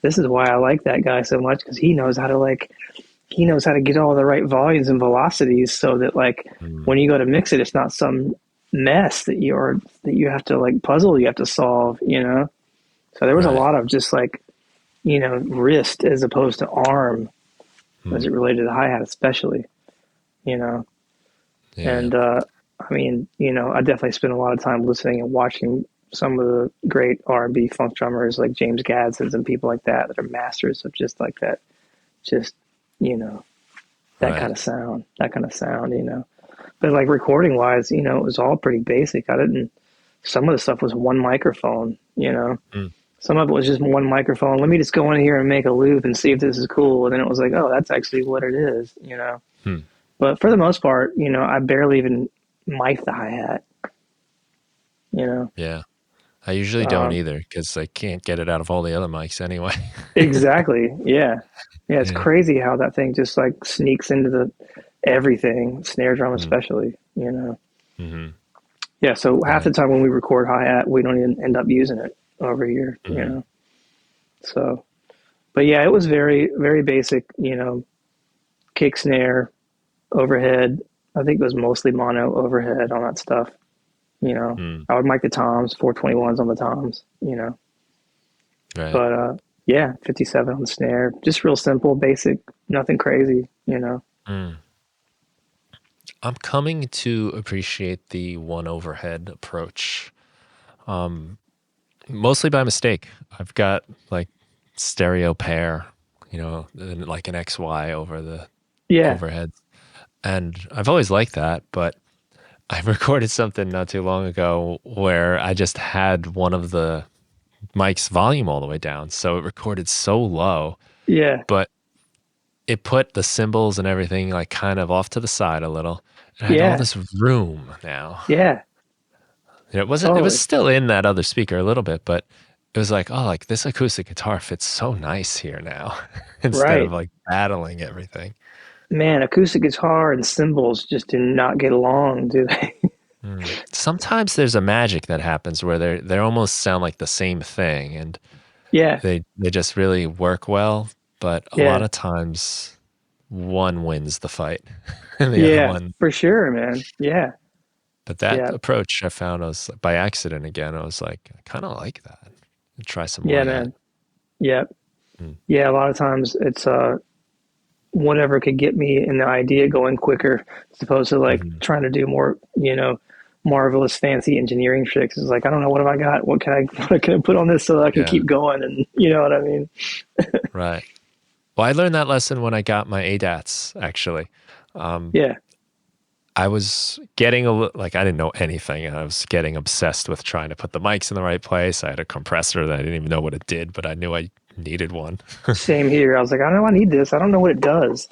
this is why I like that guy so much because he knows how to get all the right volumes and velocities so that like Mm, when you go to mix it, it's not some mess that you have to like puzzle you have to solve, you know. So there was a Right. lot of just like, you know, wrist as opposed to arm as Hmm. it related to the hi hat, especially, you know. Yeah. And I mean, you know, I definitely spent a lot of time listening and watching some of the great R&B funk drummers like James Gadsden and people like that are masters of just like that, just, you know, Right. that kind of sound, you know. But like recording wise, you know, it was all pretty basic. I didn't, some of the stuff was one microphone, you know. Mm. Some of it was just one microphone. Let me just go in here and make a loop and see if this is cool. And then it was like, oh, that's actually what it is, you know. Hmm. But for the most part, you know, I barely even mic the hi hat, you know. Yeah. I usually don't Um, either because I can't get it out of all the other mics anyway. exactly. Yeah. Yeah. It's Yeah. crazy how that thing just like sneaks into the everything, snare drum Mm. especially, you know. Hmm. Yeah. So half Right. the time when we record hi hat, we don't even end up using it over here, you Hmm. know. So, but yeah, it was very, very basic, you know, kick snare, overhead. I think it was mostly mono overhead on that stuff. You know, Mm. I would mic the toms, 421s on the toms, you know. Right. But yeah, 57 on the snare. Just real simple, basic, nothing crazy, you know. Mm. I'm coming to appreciate the one overhead approach, um, mostly by mistake. I've got like stereo pair, you know, and like an XY over the Yeah, overhead. And I've always liked that, but I recorded something not too long ago where I just had one of the mic's volume all the way down. So it recorded so low, yeah, but it put the cymbals and everything like kind of off to the side a little. And I had all yeah, this room now. yeah, And it was totally. still in that other speaker a little bit, but it was like, oh, like this acoustic guitar fits so nice here now instead of Right. like battling everything. Man, acoustic guitar and cymbals just do not get along, do they? Mm. Sometimes there's a magic that happens where they almost sound like the same thing and Yeah, they just really work well, but a lot yeah, of times one wins the fight and the other yeah, one. for sure, man. Yeah, But that yeah, approach I found, I was by accident again. I was like, I kind of like that. I'll try some more yeah, of that. man. Yeah, Mm. yeah. A lot of times it's whatever could get me in the idea going quicker, as opposed to like Hmm. trying to do more, you know, marvelous fancy engineering tricks. It's like I don't know what have I got. What can I what can I put on this so that I can Yeah, keep going? And you know what I mean? right. Well, I learned that lesson when I got my ADATs, actually. Um, Yeah, I was getting like, I didn't know anything. And I was getting obsessed with trying to put the mics in the right place. I had a compressor that I didn't even know what it did, but I knew I needed one. same here. I was like, I know I need this. I don't know what it does.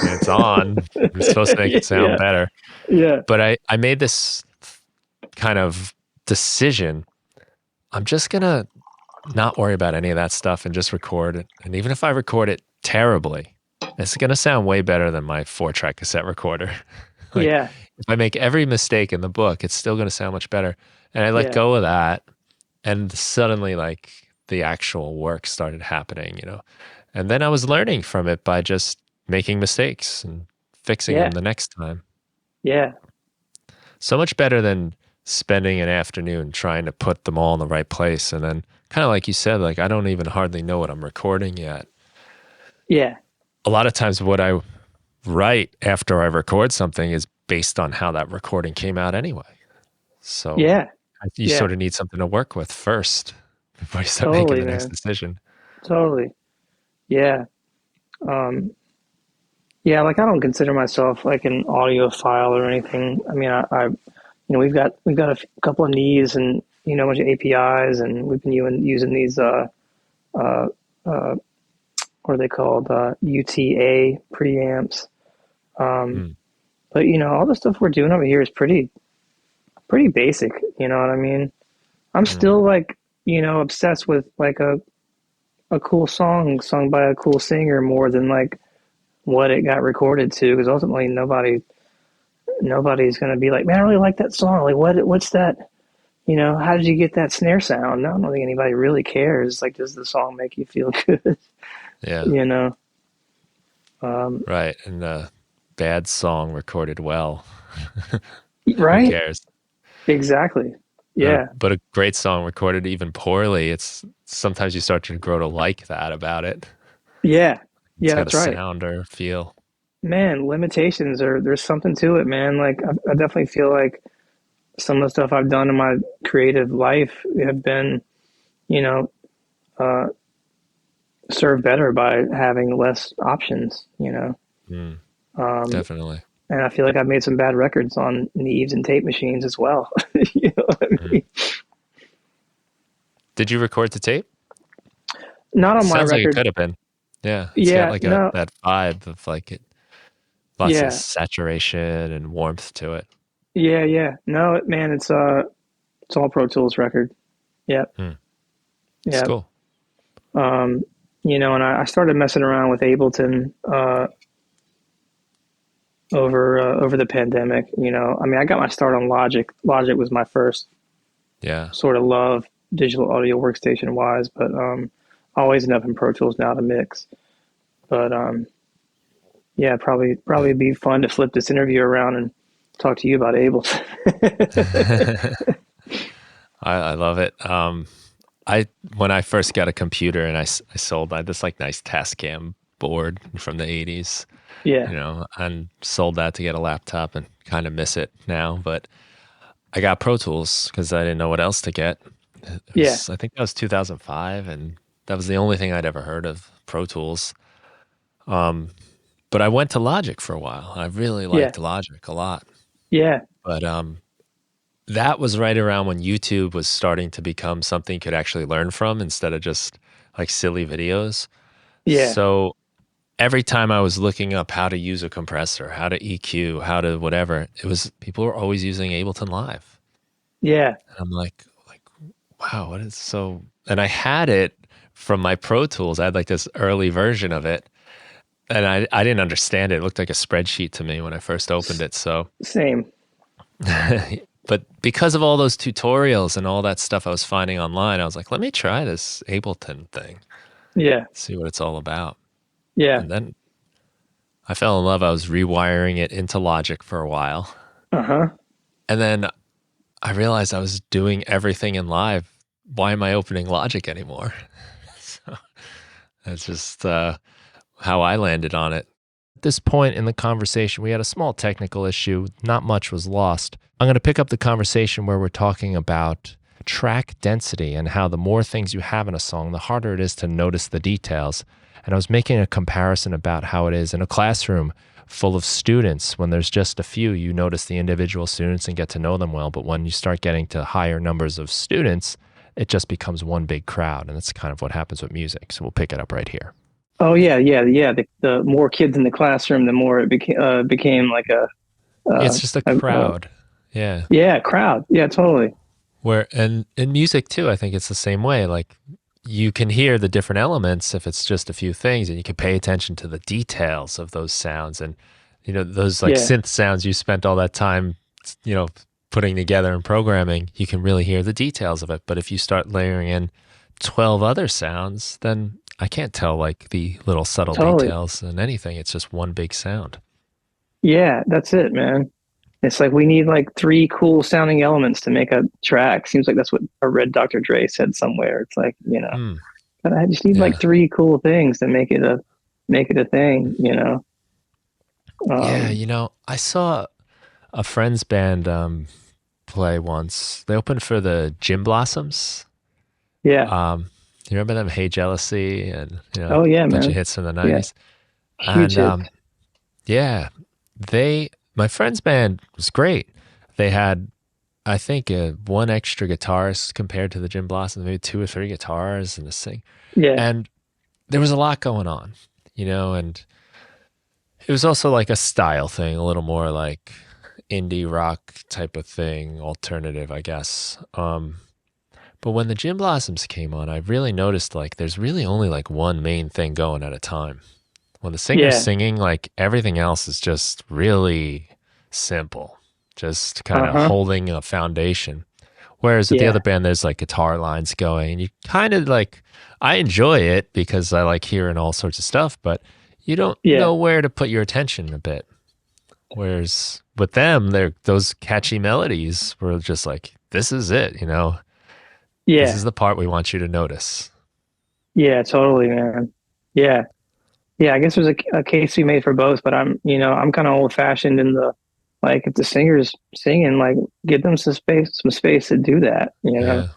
And it's on. I'm supposed to make it sound Yeah, better. yeah, But I made this kind of decision. I'm just going to not worry about any of that stuff and just record it. And even if I record it terribly, it's going to sound way better than my 4-track cassette recorder. Like yeah, if I make every mistake in the book, it's still going to sound much better. And I let yeah, go of that. And suddenly, like the actual work started happening, you know. And then I was learning from it by just making mistakes and fixing them yeah, the next time. yeah, So much better than spending an afternoon trying to put them all in the right place. And then, kind of like you said, like I don't even hardly know what I'm recording yet. yeah, A lot of times, what I write after I record something is based on how that recording came out anyway. So yeah, you yeah. sort of need something to work with first before you start making Totally, the next man. decision. Totally. Yeah. Um, yeah, like I don't consider myself like an audiophile or anything. I mean, you know, we've got couple of knees and you know a bunch of APIs, and we've been using these uh, uh, what are they called UTA preamps. Um, Mm, but you know, all the stuff we're doing over here is pretty basic. You know what I mean? I'm mm, still like you know obsessed with like a cool song sung by a cool singer more than like what it got recorded to, because ultimately nobody's going to be like, man, I really like that song. Like, what's that? You know, how did you get that snare sound? No, I don't think anybody really cares. Like, does the song make you feel good? yeah, You know, um, right. And a bad song recorded well. Who right? cares? Exactly. Yeah. But a great song recorded even poorly, it's sometimes you start to grow to like that about it. Yeah. It's Yeah, got a that's right. sound or feel. Man, limitations are there's something to it, man. Like I definitely feel like some of the stuff I've done in my creative life have been, you know, uh, served better by having less options, Mm, Um, definitely. and I feel like I've made some bad records on Neves and tape machines as well. You know what I Mm. mean? Did you record the tape? Not on my Sounds like it record. could have been. Yeah, it's got Yeah, like a no, that vibe of like it, lots of yeah, saturation and warmth to it. yeah. No, man, it's all Pro Tools record. Yep, Mm, it's yep. cool. Um, and I started messing around with Ableton over the pandemic. I mean, I got my start on Logic. Logic was my first Yeah. sort of love digital audio workstation wise, but I always end up in Pro Tools now to mix. But yeah, probably be fun to flip this interview around and talk to you about Ableton. I love it. I when I first got a computer and I sold, I had this like nice Tascam board from the 80s, Yeah, and sold that to get a laptop and kind of miss it now. But I got Pro Tools because I didn't know what else to get. yeah, I think that was 2005, and that was the only thing I'd ever heard of, Pro Tools. But I went to Logic for a while. I really yeah, liked Logic a lot. yeah, But that was right around when YouTube was starting to become something you could actually learn from instead of just like silly videos. yeah, So every time I was looking up how to use a compressor, how to EQ, how to whatever, it was people were always using Ableton Live. yeah, And I'm like, wow, what is so? And I had it from my Pro Tools. I had like this early version of it, and I didn't understand it. It looked like a spreadsheet to me when I first opened it. So, same. but because of all those tutorials and all that stuff I was finding online, I was like, let me try this Ableton thing, Yeah, see what it's all about. yeah, And then I fell in love. I was rewiring it into Logic for a while. uh-huh. And then I realized I was doing everything in Live. Why am I opening Logic anymore? So that's just how I landed on it. At this point in the conversation, we had a small technical issue. Not much was lost. I'm going to pick up the conversation where we're talking about track density and how the more things you have in a song, the harder it is to notice the details. And I was making a comparison about how it is in a classroom full of students. When there's just a few, you notice the individual students and get to know them well. But when you start getting to higher numbers of students, it just becomes one big crowd. And that's kind of what happens with music. So we'll pick it up right here. Oh yeah, yeah. The more kids in the classroom, the more it became like It's just a a crowd. Yeah. yeah, crowd. Yeah, totally. Where and in music too, I think it's the same way. Like you can hear the different elements if it's just a few things, and you can pay attention to the details of those sounds, and those like Yeah, synth sounds you spent all that time, you know, putting together and programming. You can really hear the details of it. But if you start layering in 12 other sounds, then I can't tell like the little subtle totally. details and anything. It's just one big sound. Yeah, that's it, man. It's like we need like three cool sounding elements to make a track. Seems like that's what I read Dr. Dre said somewhere. It's like, Hmm. but I just need like Yeah. three cool things to make it a thing. Yeah. Um, I saw a friend's band play once. They opened for the Gym Blossoms. yeah. Um, you remember them? Hey Jealousy, and a Oh yeah, bunch of man. hits from the Yeah. '90s. Huge And hit. yeah, my friend's band was great. They had, I think, one extra guitarist compared to the Gym Blossoms, maybe two or three guitars and a sing. Yeah. And there was a lot going on, and it was also like a style thing, a little more like indie rock type of thing, alternative, I guess. But when the Gin Blossoms came on, I really noticed like there's really only like one main thing going at a time. When the singer's Yeah. singing, like everything else is just really simple, just kind of Uh-huh. holding a foundation. Whereas with the other Yeah. band, there's like guitar lines going, and you kind of like, I enjoy it because I like hearing all sorts of stuff, but you don't Yeah. know where to put your attention a bit. Whereas with them, those catchy melodies were just like, this is it, you know. This Yeah. is the part we want you to notice. Yeah, totally, man. Yeah. Yeah, I guess there's a case to be made for both, but I'm kind of old fashioned in the, like, if the singer's singing, like, give them some space to do that, you know?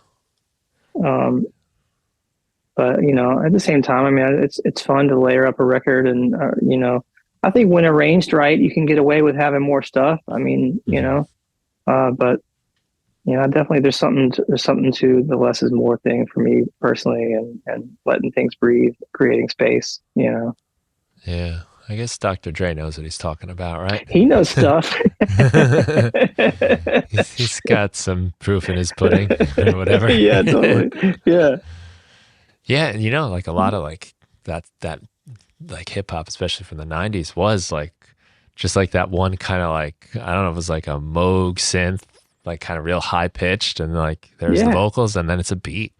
Yeah. Um, but at the same time, I mean, it's fun to layer up a record, and I think when arranged right, you can get away with having more stuff. I mean, Hmm. but definitely there's something to the less is more thing for me personally, and letting things breathe, creating space. Yeah. I guess Dr. Dre knows what he's talking about, He knows right? stuff. He's got some proof in his pudding or whatever. Yeah, totally. Yeah, Yeah, and like a lot of like that like hip hop, especially from the '90s, was like just like that one kind of like, I don't know, it was like a Moog synth, like kind of real high pitched, and like there's the yeah. vocals, and then it's a beat.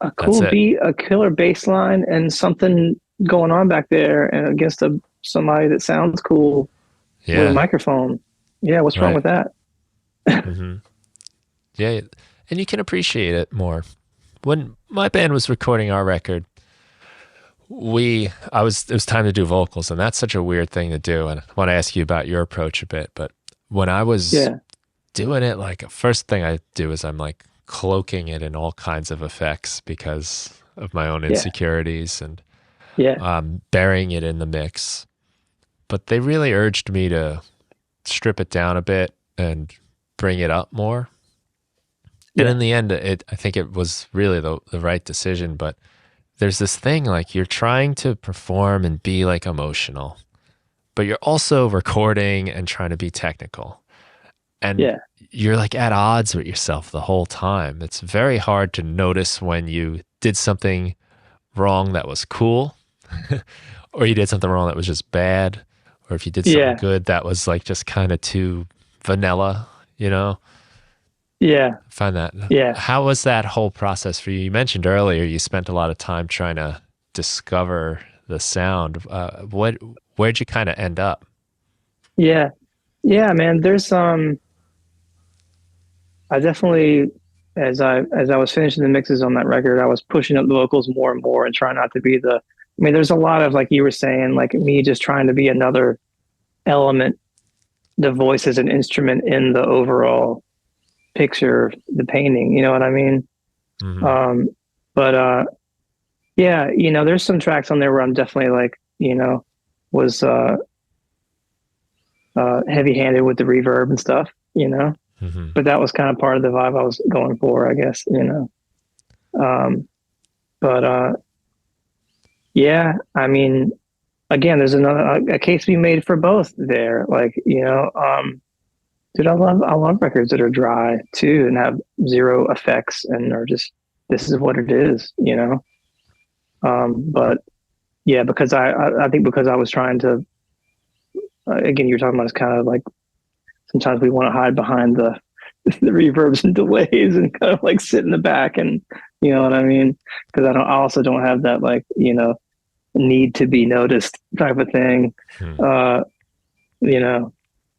A That's cool it. beat, a killer bass line, and something going on back there, and against somebody that sounds cool with a Yeah, microphone. Yeah, what's wrong right. with that? Hmm. Yeah, and you can appreciate it more. When my band was recording our record, it was time to do vocals, and that's such a weird thing to do. And I want to ask you about your approach a bit, but when I was Yeah, doing it, like first thing I do is I'm like cloaking it in all kinds of effects because of my own yeah, insecurities, and yeah, burying it in the mix. But they really urged me to strip it down a bit and bring it up more. And yeah, in the end, I think it was really the right decision. But there's this thing like you're trying to perform and be like emotional, but you're also recording and trying to be technical. And yeah, you're like at odds with yourself the whole time. It's very hard to notice when you did something wrong that was cool, or you did something wrong that was just bad, or if you did something yeah, good that was like just kind of too vanilla, you know? yeah, I find that. yeah. How was that whole process for you? You mentioned earlier you spent a lot of time trying to discover the sound. Where'd you kind of end up? Yeah, yeah, man. There's I definitely, as I was finishing the mixes on that record, I was pushing up the vocals more and more and trying not to be the. I mean, there's a lot of, like you were saying, like me just trying to be another element. The voice as an instrument in the overall picture, the painting. You know what I mean? Hmm. Um, but yeah, there's some tracks on there where I'm definitely like, was heavy-handed with the reverb and stuff. Hmm. But that was kind of part of the vibe I was going for, I guess. Um, but yeah, I mean, again, there's a case to be made for both there. Like, dude, I love records that are dry too and have zero effects and are just, this is what it is. But yeah, because I think because I was trying to, again, you're talking about, it's kind of like sometimes we want to hide behind the reverbs and delays and kind of like sit in the back, and you know what I mean? Because I also don't have that, like, need to be noticed type of thing. Hmm. Uh, you know,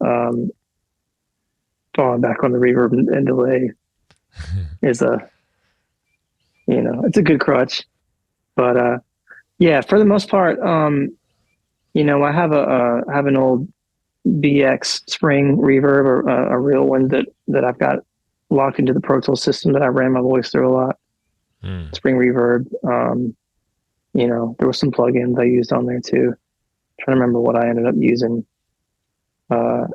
um, falling back on the reverb and delay is it's a good crutch. But yeah, for the most part, I have an old BX Spring reverb, or a real one that I've got locked into the Pro Tools system that I ran my voice through a lot. Hmm. Spring reverb. There were some plugins I used on there too. Trying to remember what I ended up using. Uh,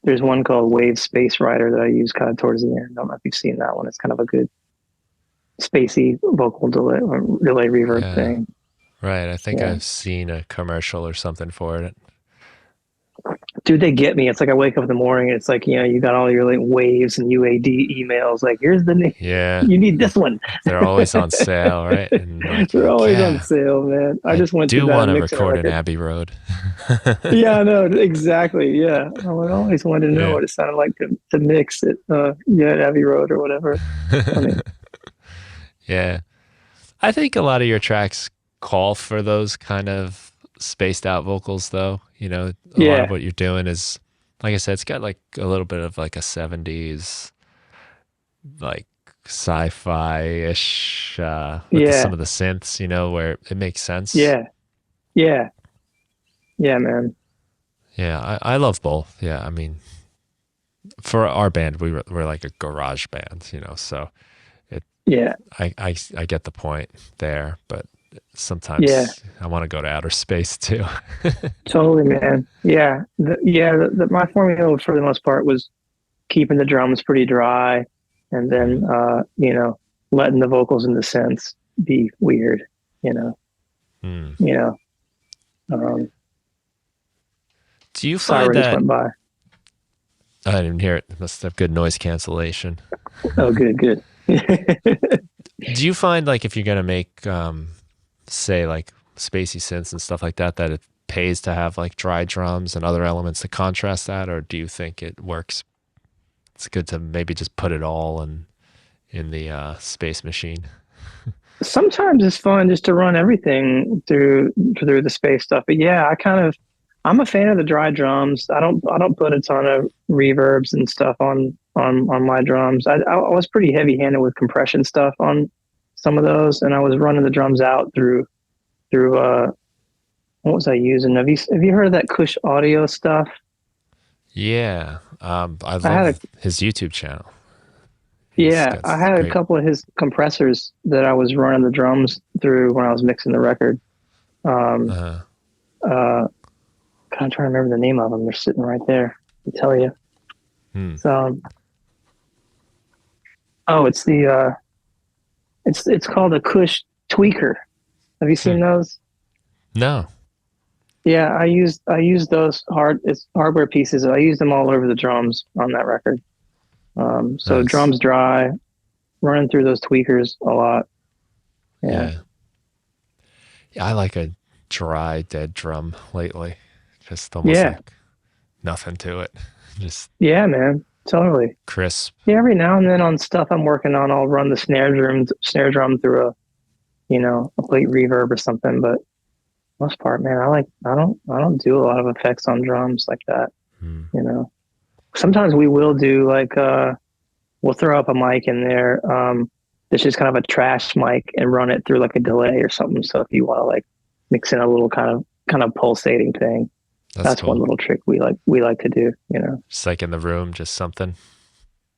there's one called Wave Space Rider that I use kind of towards the end. I don't know if you've seen that one. It's kind of a good spacey vocal delay reverb Yeah, thing. right. I think Yeah. I've seen a commercial or something for it. Dude, they get me. It's like I wake up in the morning and it's like, you got all your like waves and UAD emails. Like, here's the name. Yeah, You need this one. they're always on sale, right? And like you're They're like, always on yeah, sale, man. I I just went through do that want to mixing a record an record. Abbey Road. Yeah, I know, exactly. Yeah. I always wanted to know Yeah. what it sounded like to mix it, at Abbey Road or whatever. Funny. Yeah. I think a lot of your tracks call for those kind of spaced out vocals though. You know, a lot of Yeah, what you're doing is, like I said, it's got like a little bit of like a 70s, like sci-fi-ish, with some yeah, of the synths, you know, where it makes sense. yeah, yeah, yeah, man. Yeah, I love both. Yeah, I mean, for our band, we're like a garage band, you know, so it, Yeah, I get the point there, but yeah, sometimes I want to go to outer space too. totally, man. Yeah, my formula for the most part was keeping the drums pretty dry, and then Mm, letting the vocals and the synths be weird. You know, mm. you know. Um, Do you find Siren just that went by. I didn't hear it? Must have good noise cancellation. Oh, good, good. Do you find like if you're gonna make, say like spacey synths and stuff like that, that it pays to have like dry drums and other elements to contrast that, or do you think it works? It's good to maybe just put it all in the space machine. Sometimes it's fun just to run everything through the space stuff. But yeah, I'm a fan of the dry drums. I don't put a ton of reverbs and stuff on my drums. I was pretty heavy handed with compression stuff on some of those, and I was running the drums out through what was I using? Have you heard of that Kush Audio stuff? Yeah, I I had a love his YouTube channel. He's Yeah, got I had a great. couple of his compressors that I was running the drums through when I was mixing the record. Um, Uh, uh, kind of trying to remember the name of them. They're sitting right there. I tell you. hmm. So, oh, it's called a Kush tweaker. Have you Hmm. seen those? No, Yeah, I used those it's hardware pieces. I used them all over the drums on that record. So nice. drums dry, running through those tweakers a lot. Yeah, Yeah, yeah. I like a dry dead drum lately. Just almost yeah, like nothing to it. Just yeah, man, totally. crisp. Yeah, every now and then on stuff I'm working on, I'll run the snare drum through a plate reverb or something. But most part, man, I don't do a lot of effects on drums like that. Hmm. You know, sometimes we will do like we'll throw up a mic in there. That's just kind of a trash mic and run it through like a delay or something. So if you want to like mix in a little kind of pulsating thing, That's that's one cool. little trick we like to do. Just like in the room, just something.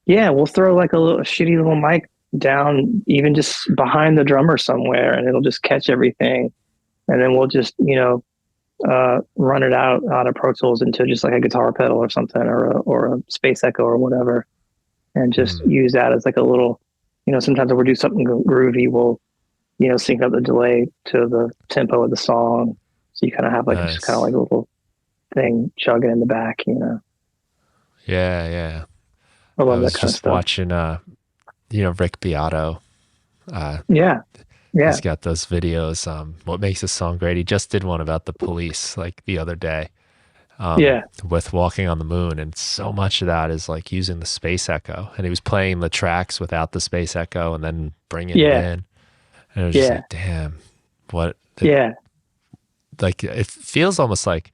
Yeah, we'll throw like a little shitty little mic down, even just behind the drummer somewhere, and it'll just catch everything. And then we'll just, run it out of Pro Tools into just like a guitar pedal or something, or a space echo or whatever, and just Hmm. use that as like a little, sometimes if we do something groovy, we'll, sync up the delay to the tempo of the song. So you kind of have like just kind of Nice. like a little thing chugging in the back. Yeah, yeah. I I love that was kind of just stuff. watching, Rick Beato. Uh, Yeah, he's yeah, got those videos. What makes a song great? He just did one about the police like the other day, yeah, with Walking on the Moon, and so much of that is like using the space echo. And he was playing the tracks without the space echo, and then bringing it yeah, in. And it was just yeah, like, damn, what? yeah, Like it feels almost like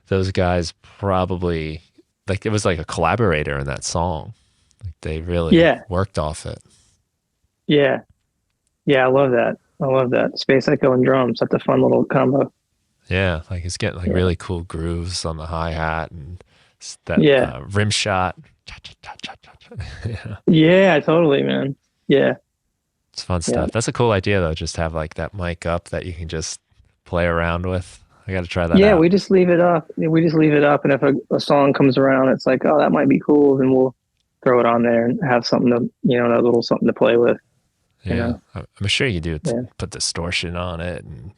those guys probably like it was like a collaborator in that song. Like they really yeah, worked off it. yeah. Yeah, I love that. I love that. Space Echo and drums. That's a fun little combo. Yeah, like it's getting like Yeah. really cool grooves on the hi hat and that Yeah. rim shot. Cha, cha, cha, cha, cha, cha. Yeah, Yeah, totally, man. Yeah. it's fun Yeah. stuff. That's a cool idea though. Just have like that mic up that you can just play around with. I got to try that Yeah, out. we just leave it up. We just leave it up. And if a song comes around, it's like, oh, that might be cool. Then we'll throw it on there and have something to, a little something to play with, you Yeah, know? I'm sure you do Yeah. put distortion on it and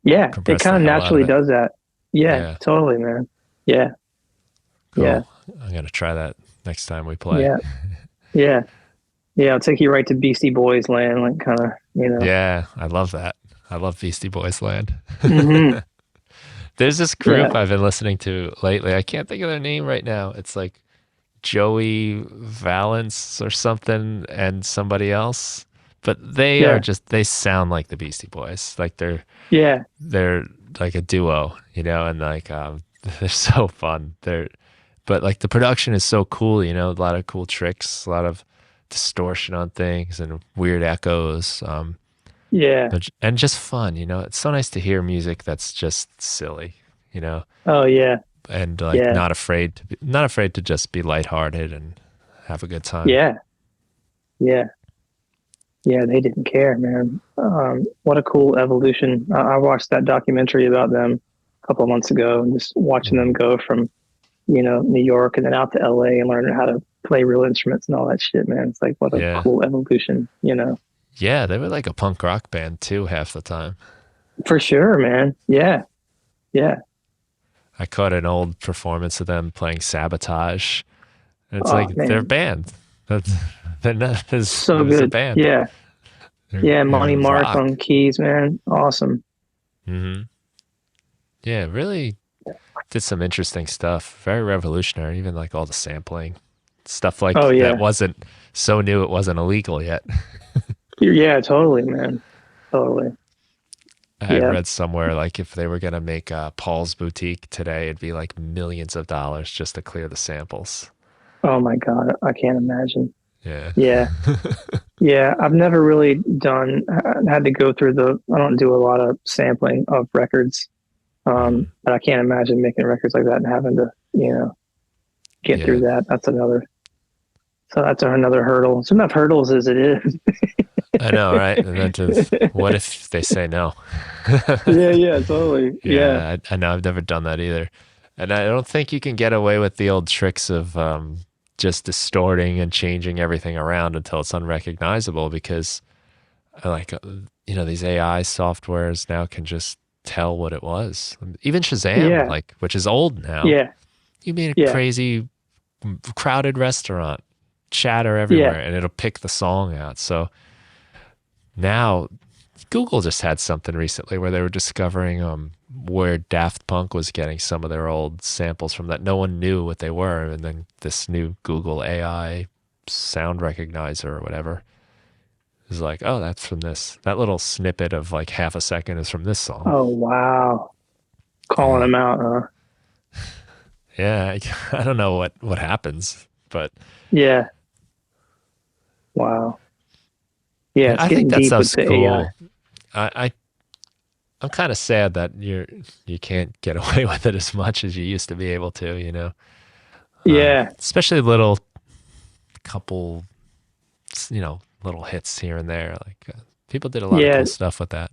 Yeah. It compress kind the of hell out of naturally it. does that. Yeah, Yeah, totally, man. Yeah. Yeah. cool. I'm gonna try that next time we play. Yeah. Yeah. Yeah. I'll take you right to Beastie Boys land, like kind of. Yeah, I love that. I love Beastie Boys Land. Hmm. There's this Yeah. group I've been listening to lately. I can't think of their name right now. It's like Joey Valance or something and somebody else. But they are Yeah. just they sound like the Beastie Boys. Like Yeah. they're like a duo, and like they're so fun. But like the production is so cool, a lot of cool tricks, a lot of distortion on things and weird echoes. Yeah. And just fun, It's so nice to hear music that's just silly, you know, Oh yeah. and like Yeah. not afraid to just be lighthearted and have a good time. Yeah. Yeah. Yeah. They didn't care, man. What a cool evolution. I watched that documentary about them a couple of months ago, and just watching them Mhm. go from, New York and then out to LA and learning how to play real instruments and all that shit, man. It's like, what a Yeah. cool evolution. Yeah, they were like a punk rock band too half the time. For sure, man. Yeah. Yeah. I caught an old performance of them playing Sabotage. And it's Oh like they're a man. band. That's, they're not as, it So was a good. band. Yeah. Yeah. They're Monty Mark rock. on keys, man. Awesome. Hmm. Yeah, really did some interesting stuff. Very revolutionary, even like all the sampling. Stuff like Oh that yeah. wasn't so new it wasn't illegal yet. Yeah, totally, man. Totally. I Yeah. read somewhere like if they were gonna make Paul's Boutique today, it'd be like millions of dollars just to clear the samples. Oh my God. I can't imagine. Yeah. Yeah. Yeah. I've never really had to go through I don't do a lot of sampling of records. Mhm. But I can't imagine making records like that and having to, get through Yeah. that. So that's another hurdle. It's enough hurdles as it is. I know, right? And then what if they say no? Yeah. Yeah. Totally. Yeah. Yeah, I know I've never done that either. And I don't think you can get away with the old tricks of just distorting and changing everything around until it's unrecognizable because like these AI softwares now can just tell what it was. Even Shazam, Yeah. like which is old now. Yeah. You mean a Yeah. crazy crowded restaurant, chatter Yeah. everywhere, and it'll pick the song out. So now Google just had something recently where they were discovering where Daft Punk was getting some of their old samples from that no one knew what they were, and then this new Google AI sound recognizer or whatever is like, oh, that's from this. That little snippet of like half a second is from this song. Oh, wow. Calling Yeah, them out, huh? yeah. I don't know what happens, but Yeah. Wow. Yeah. It's I think getting that deep with stuff's the AI. cool. I I'm kind of sad that you can't get away with it as much as you used to be able to, Yeah. especially little couple, little hits here and there. Like people did a lot of Yeah. cool stuff with that.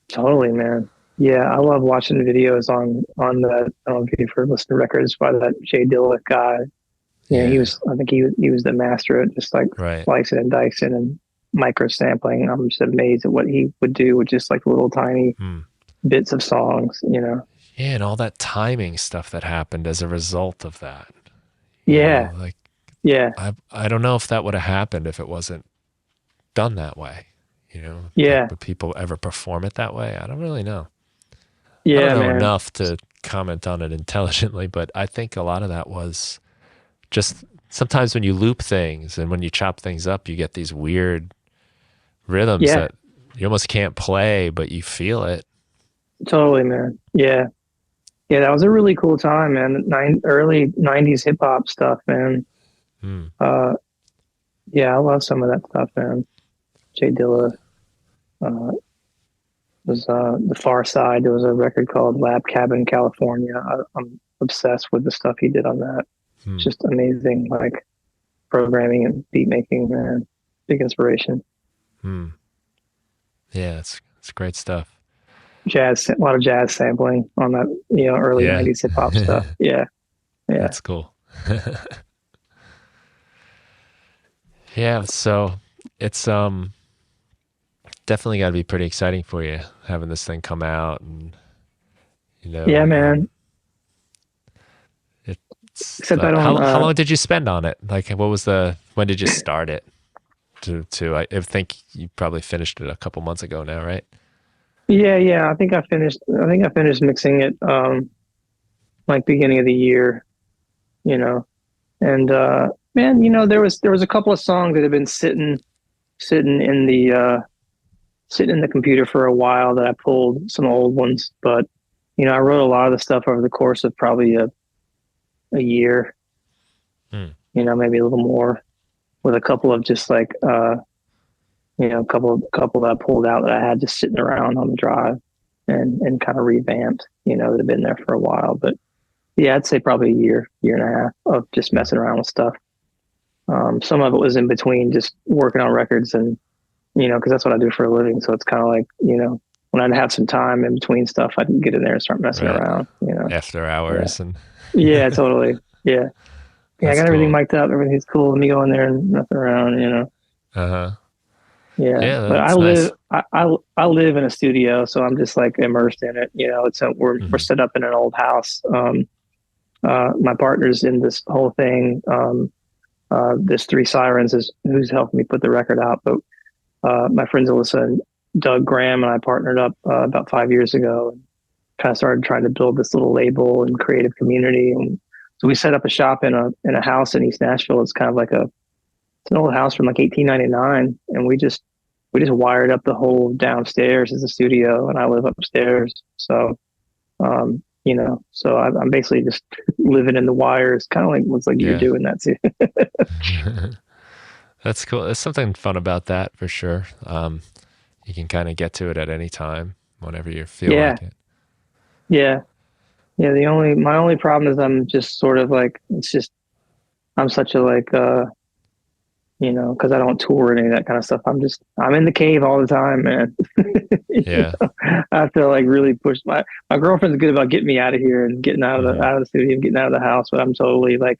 Totally, man. Yeah. I love watching videos on that. I don't know if you've heard listen to records by that Jay Dilla guy. Yeah, I think he was the master at just like right. slicing and dicing and micro sampling. I'm just amazed at what he would do with just like little tiny Hmm. bits of songs. Yeah, and all that timing stuff that happened as a result of that. Yeah. Like Yeah. I don't know if that would have happened if it wasn't done that way. Like Yeah. would people ever perform it that way? I don't really know. I don't Yeah, know man. enough to comment on it intelligently, but I think a lot of that was just sometimes when you loop things and when you chop things up, you get these weird rhythms Yeah. that you almost can't play, but you feel it. Totally, man. Yeah. Yeah, that was a really cool time, man. Early '90s hip hop stuff, man. Hmm. Uh, yeah, I love some of that stuff, man. Jay Dilla uh, was the Far Side. There was a record called Lab Cabin California. I'm obsessed with the stuff he did on that. Hmm. Just amazing, like programming and beat making, man. Big inspiration. Hmm. Yeah, it's great stuff. A lot of jazz sampling on that, early Yeah. '90s hip hop stuff. Yeah, yeah, That's cool. Yeah, so it's definitely got to be pretty exciting for you having this thing come out and you yeah, know man. it's Except I don't. how long did you spend on it? Like what was the when did you start it? To I think you probably finished it a couple months ago now, right? Yeah, yeah. I think I finished mixing it like beginning of the year. You know, and man, there was a couple of songs that had been sitting in the sitting in the computer for a while that I pulled some old ones, but I wrote a lot of the stuff over the course of probably a year, Hmm. maybe a little more, with a couple of just like couple that I pulled out that I had just sitting around on the drive and kind of revamped, that had been there for a while. But yeah, I'd say probably a year and a half of just messing around with stuff. Some of it was in between just working on records and, because that's what I do for a living. So it's kind of like, when I'd have some time in between stuff, I can get in there and start messing Right. around. After Yeah. hours and Yeah, totally. Yeah. Yeah, I that's got everything cool. mic'd up. Everything's cool. Let me go in there and mess around. Uh-huh. Yeah. Yeah, But that's nice. I live in a studio, so I'm just like immersed in it. We're Hmm. set up in an old house. My partner's in this whole thing. This Three Sirens is who's helped me put the record out. But my friends Alyssa and Doug Graham and I partnered up about 5 years ago and kind of started trying to build this little label and creative community. And so we set up a shop in a house in East Nashville. It's kind of like it's an old house from like 1899, and we just wired up the whole downstairs as a studio, and I live upstairs. So I'm basically just living in the wires, kind of like looks like you're Yeah. doing that too. That's cool. There's something fun about that for sure. You can kind of get to it at any time, whenever you feel Yeah, like it. yeah, yeah. My only problem is I'm just sort of like it's just I'm such a like because I don't tour or any of that kind of stuff. I'm in the cave all the time, man. Yeah. I have to like really push my girlfriend's good about getting me out of here and getting Hmm. out of the studio and getting out of the house, but I'm totally like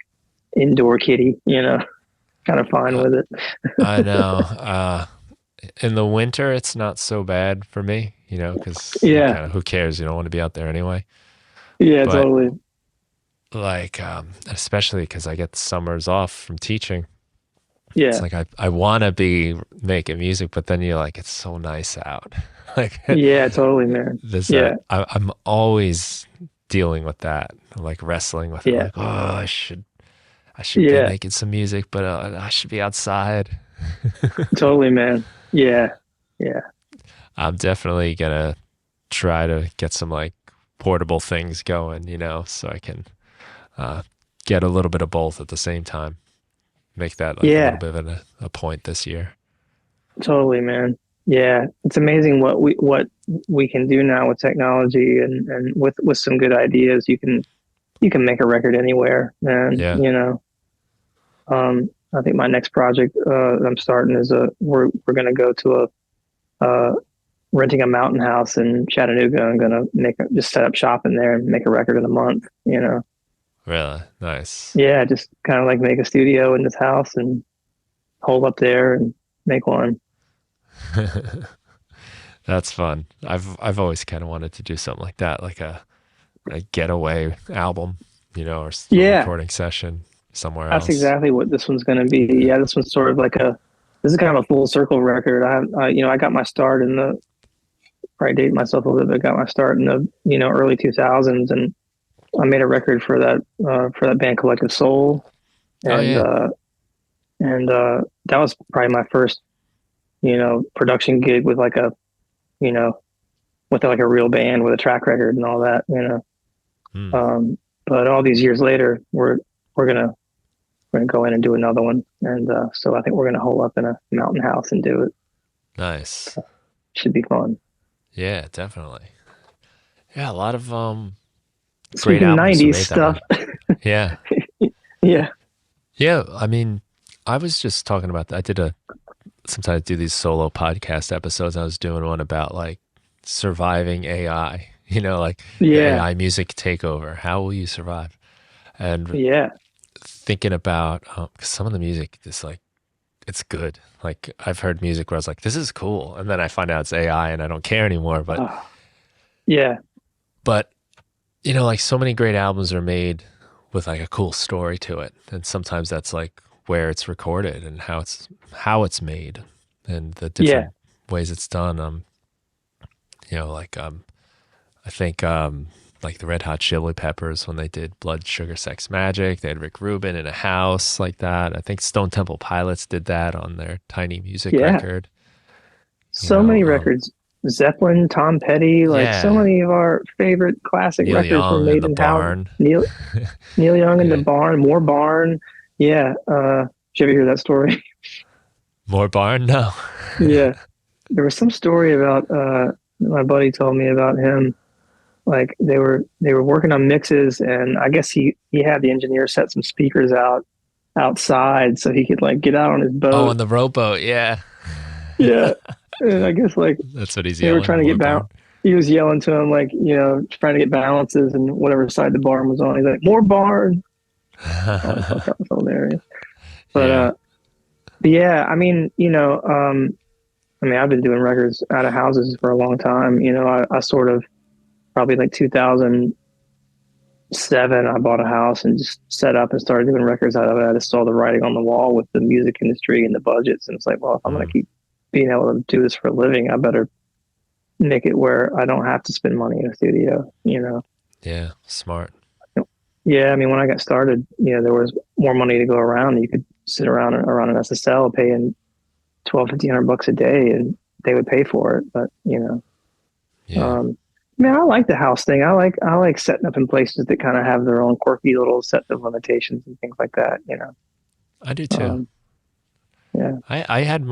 indoor kitty, kind of fine Uh, with it. I know. In the winter, it's not so bad for me, because you Yeah, kind of, who cares? You don't want to be out there anyway. yeah, But totally. like, especially because I get summers off from teaching. It's Yeah, like I want to be making music, but then you're like, it's so nice out. Like, yeah, totally, man. there's that. Yeah, I'm always dealing with that, like wrestling with it. yeah, Like, oh, I should be yeah, making some music, but I should be outside. totally, man. Yeah, yeah, I'm definitely gonna try to get some like portable things going, so I can uh, get a little bit of both at the same time. Make that like a little yeah, bit of a point this year. totally, man. Yeah, it's amazing what we can do now with technology and with some good ideas. You can make a record anywhere, and Yeah. I think my next project I'm starting is we're gonna go to a renting a mountain house in Chattanooga. I'm gonna just set up shop in there and make a record in a month. Really nice. Yeah, just kind of like make a studio in this house and hold up there and make one. That's fun. I've always kind of wanted to do something like that, like a getaway album, or a Yeah, recording session somewhere that's else. exactly what this one's gonna be. Yeah. Yeah, this one's sort of like this is kind of a full circle record. I got my start in the probably date myself a little bit. Got my start in the early 2000s, and I made a record for that band Collective Soul, Oh and yeah. that was probably my first production gig with like a you know with like a real band with a track record and all that. Hmm. But all these years later, we're gonna go in and do another one, and so I think we're gonna hole up in a mountain house and do it. Nice. Should be fun. Yeah, definitely. Yeah, a lot of great Speaking of albums are 90s made that way. stuff, Yeah. yeah, Yeah, I mean, I was just talking about that. Sometimes I do these solo podcast episodes. I was doing one about like surviving AI, like the yeah, AI music takeover. How will you survive? And yeah, thinking about 'cause some of the music is like it's good. Like I've heard music where I was like, this is cool, and then I find out it's AI and I don't care anymore. But oh, yeah, but like so many great albums are made with like a cool story to it, and sometimes that's like where it's recorded and how it's made and the yeah, different ways it's done. Like I think like the Red Hot Chili Peppers when they did Blood Sugar Sex Magic, they had Rick Rubin in a house like that. I think Stone Temple Pilots did that on their Tiny Music yeah, record. So many records. Zeppelin, Tom Petty, like so Yeah, many of our favorite classic Neil records were Young and made the in house. Barn. Neil Young and the Yeah, Barn, more Barn. Yeah. Did you ever hear that story? more Barn. No. Yeah. There was some story about my buddy told me about him. Like they were working on mixes, and I guess he had the engineer set some speakers out outside so he could like get out on his Oh, boat. on the rowboat. Yeah, Yeah. And I guess like that's what he's they were yelling. trying to More get balance. Barn. He was yelling to him like, trying to get balances and whatever side the barn was on. He's like, more barn. Oh, I thought that was hilarious. But Yeah. yeah, I mean, I've been doing records out of houses for a long time. I sort of probably like 2007, I bought a house and just set up and started doing records out of it. I just saw the writing on the wall with the music industry and the budgets. And it's like, well, if I'm going to Mm. keep being able to do this for a living, I better make it where I don't have to spend money in a studio. Yeah. Smart. Yeah, I mean, when I got started, there was more money to go around. You could sit around an SSL paying 1,200-1,500 bucks a day, and they would pay for it. But Yeah. man, I like the house thing. I like setting up in places that kind of have their own quirky little set of limitations and things like that. I do too. Um, yeah, I had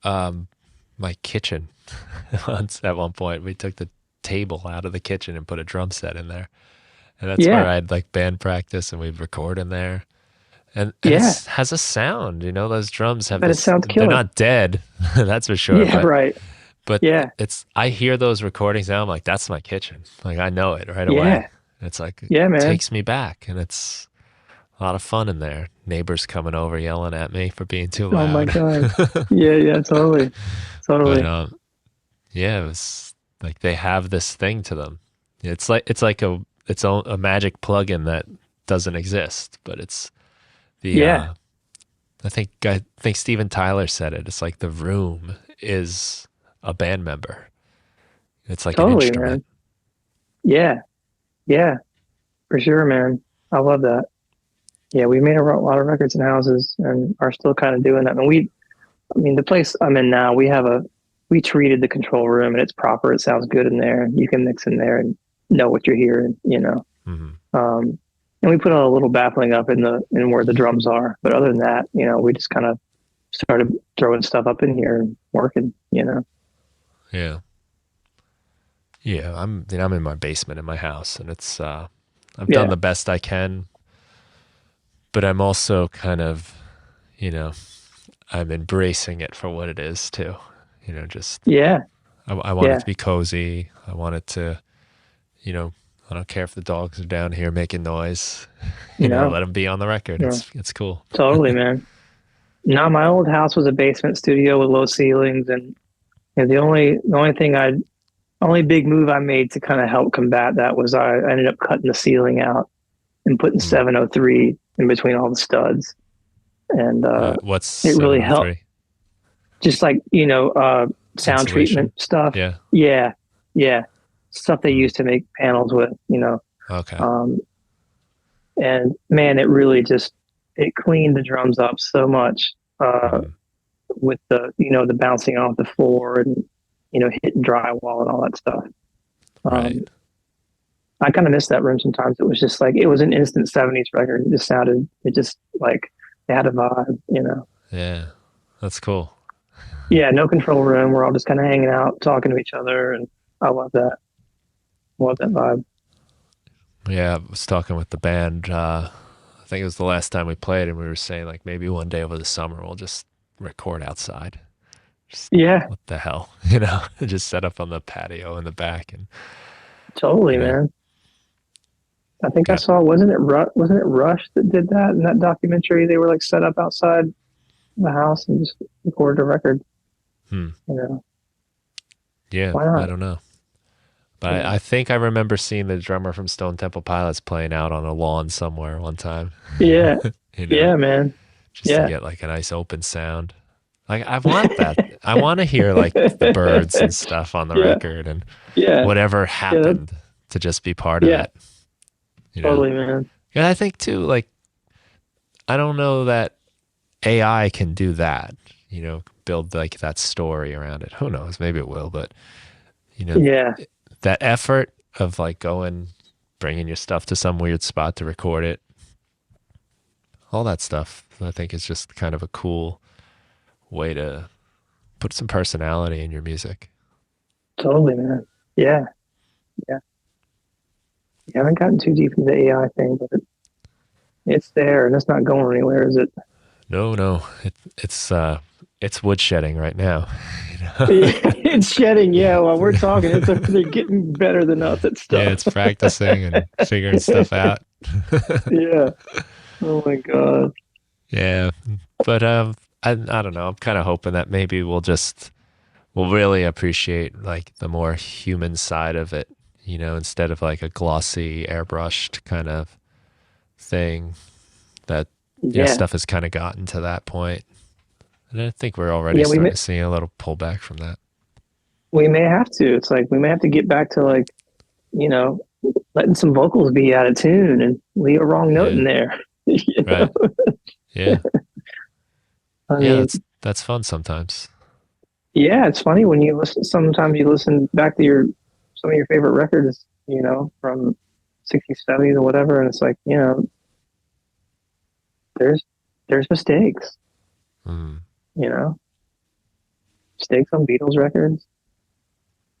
um my kitchen once at one point. We took the table out of the kitchen and put a drum set in there. And that's where yeah, I had like band practice and we'd record in there. And yeah. it has a sound, those drums have But it this, sounds they're killer. not dead, that's for sure. Yeah, But right. but Yeah, I hear those recordings now, I'm like, that's my kitchen. Like I know it right away. yeah, It's like it yeah, man. takes me back and it's a lot of fun in there. Neighbors coming over yelling at me for being too Oh my loud. God. Yeah, yeah, totally, But totally. yeah, it was like they have this thing to them. It's like a magic plugin that doesn't exist, but it's the Yeah, I think Steven Tyler said it. It's like the room is a band member. It's like an totally, instrument. man. Yeah, yeah, for sure, man. I love that. Yeah, we made a lot of records in houses and are still kind of doing that. And the place I'm in now, we treated the control room and it's proper. It sounds good in there. You can mix in there and know what you're hearing. Hmm. Um, and we put a little baffling up in where the drums are. But other than that, we just kind of started throwing stuff up in here and working. Yeah, yeah. I'm in my basement in my house, and it's I've done Yeah, the best I can, but I'm also kind of you know I'm embracing it for what it is too. Just yeah, I want it yeah. to be cozy. I want it to, you know, I don't care if the dogs are down here making noise. No, Let them be on the record. no, It's cool. totally, man. No, my old house was a basement studio with low ceilings, and the only big move I made to kind of help combat that was I ended up cutting the ceiling out and putting Hmm. 703 in between all the studs, and What's it really helped. 703? Just like sound Insulation. treatment stuff. Yeah. Yeah, yeah, stuff they Hmm. used to make panels with. Okay. Um, and man, it cleaned the drums up so much Hmm. with the bouncing off the floor and hitting drywall and all that stuff. Right. Um, I kind of miss that room sometimes. It was just like it was an instant '70s record. It just like it had a vibe. Yeah. That's cool. Yeah, no control room. We're all just kind of hanging out, talking to each other, and I love that. Love that vibe. Yeah. I was talking with the band. I think it was the last time we played, and we were saying like maybe one day over the summer we'll just record outside. Just Yeah, what the hell, just set up on the patio in the back, and totally, you know, man. I think I got saw wasn't it Rush that did that in that documentary? They were like set up outside the house and just recorded a record. hmm. You know, Yeah. why I not? don't know. But Yeah, I think I remember seeing the drummer from Stone Temple Pilots playing out on a lawn somewhere one time, yeah, you know, yeah, man. just to Yeah, get like a nice open sound. Like I want that. I want to hear like the birds and stuff on the yeah, record and yeah, whatever yeah, happened to just be part of yeah. it, you know. Totally, man. And I think too, like I don't know that AI can do that. build like that story around it. Who knows? Maybe it will, but you know, Yeah. that effort of like going, bringing your stuff to some weird spot to record it, all that stuff, I think is just kind of a cool way to put some personality in your music. Totally, man. Yeah. Yeah. You haven't gotten too deep into the AI thing, but it's there and it's not going anywhere, is it? No, no, it's woodshedding right now. It's shedding. Yeah. While we're talking, it's over there getting better than us at Yeah, stuff. it's practicing and figuring stuff out. Yeah. Oh my God. Yeah, but I don't know. I'm kind of hoping that maybe we'll really appreciate like the more human side of it, instead of like a glossy, airbrushed kind of thing that Yeah. stuff has kind of gotten to that point. And I think we're already Yeah. starting to see a little pullback from that. We may have to. It's like we may have to get back to like, you know, letting some vocals be out of tune and leave a wrong note Yeah, in there. You know? right. Yeah. I Yeah, mean, that's fun sometimes. yeah, it's funny when you listen. Sometimes you listen back to your some of your favorite records, from 60s, 70s, or whatever, and it's like, there's there's mistakes, Mm, you know, mistakes on Beatles records,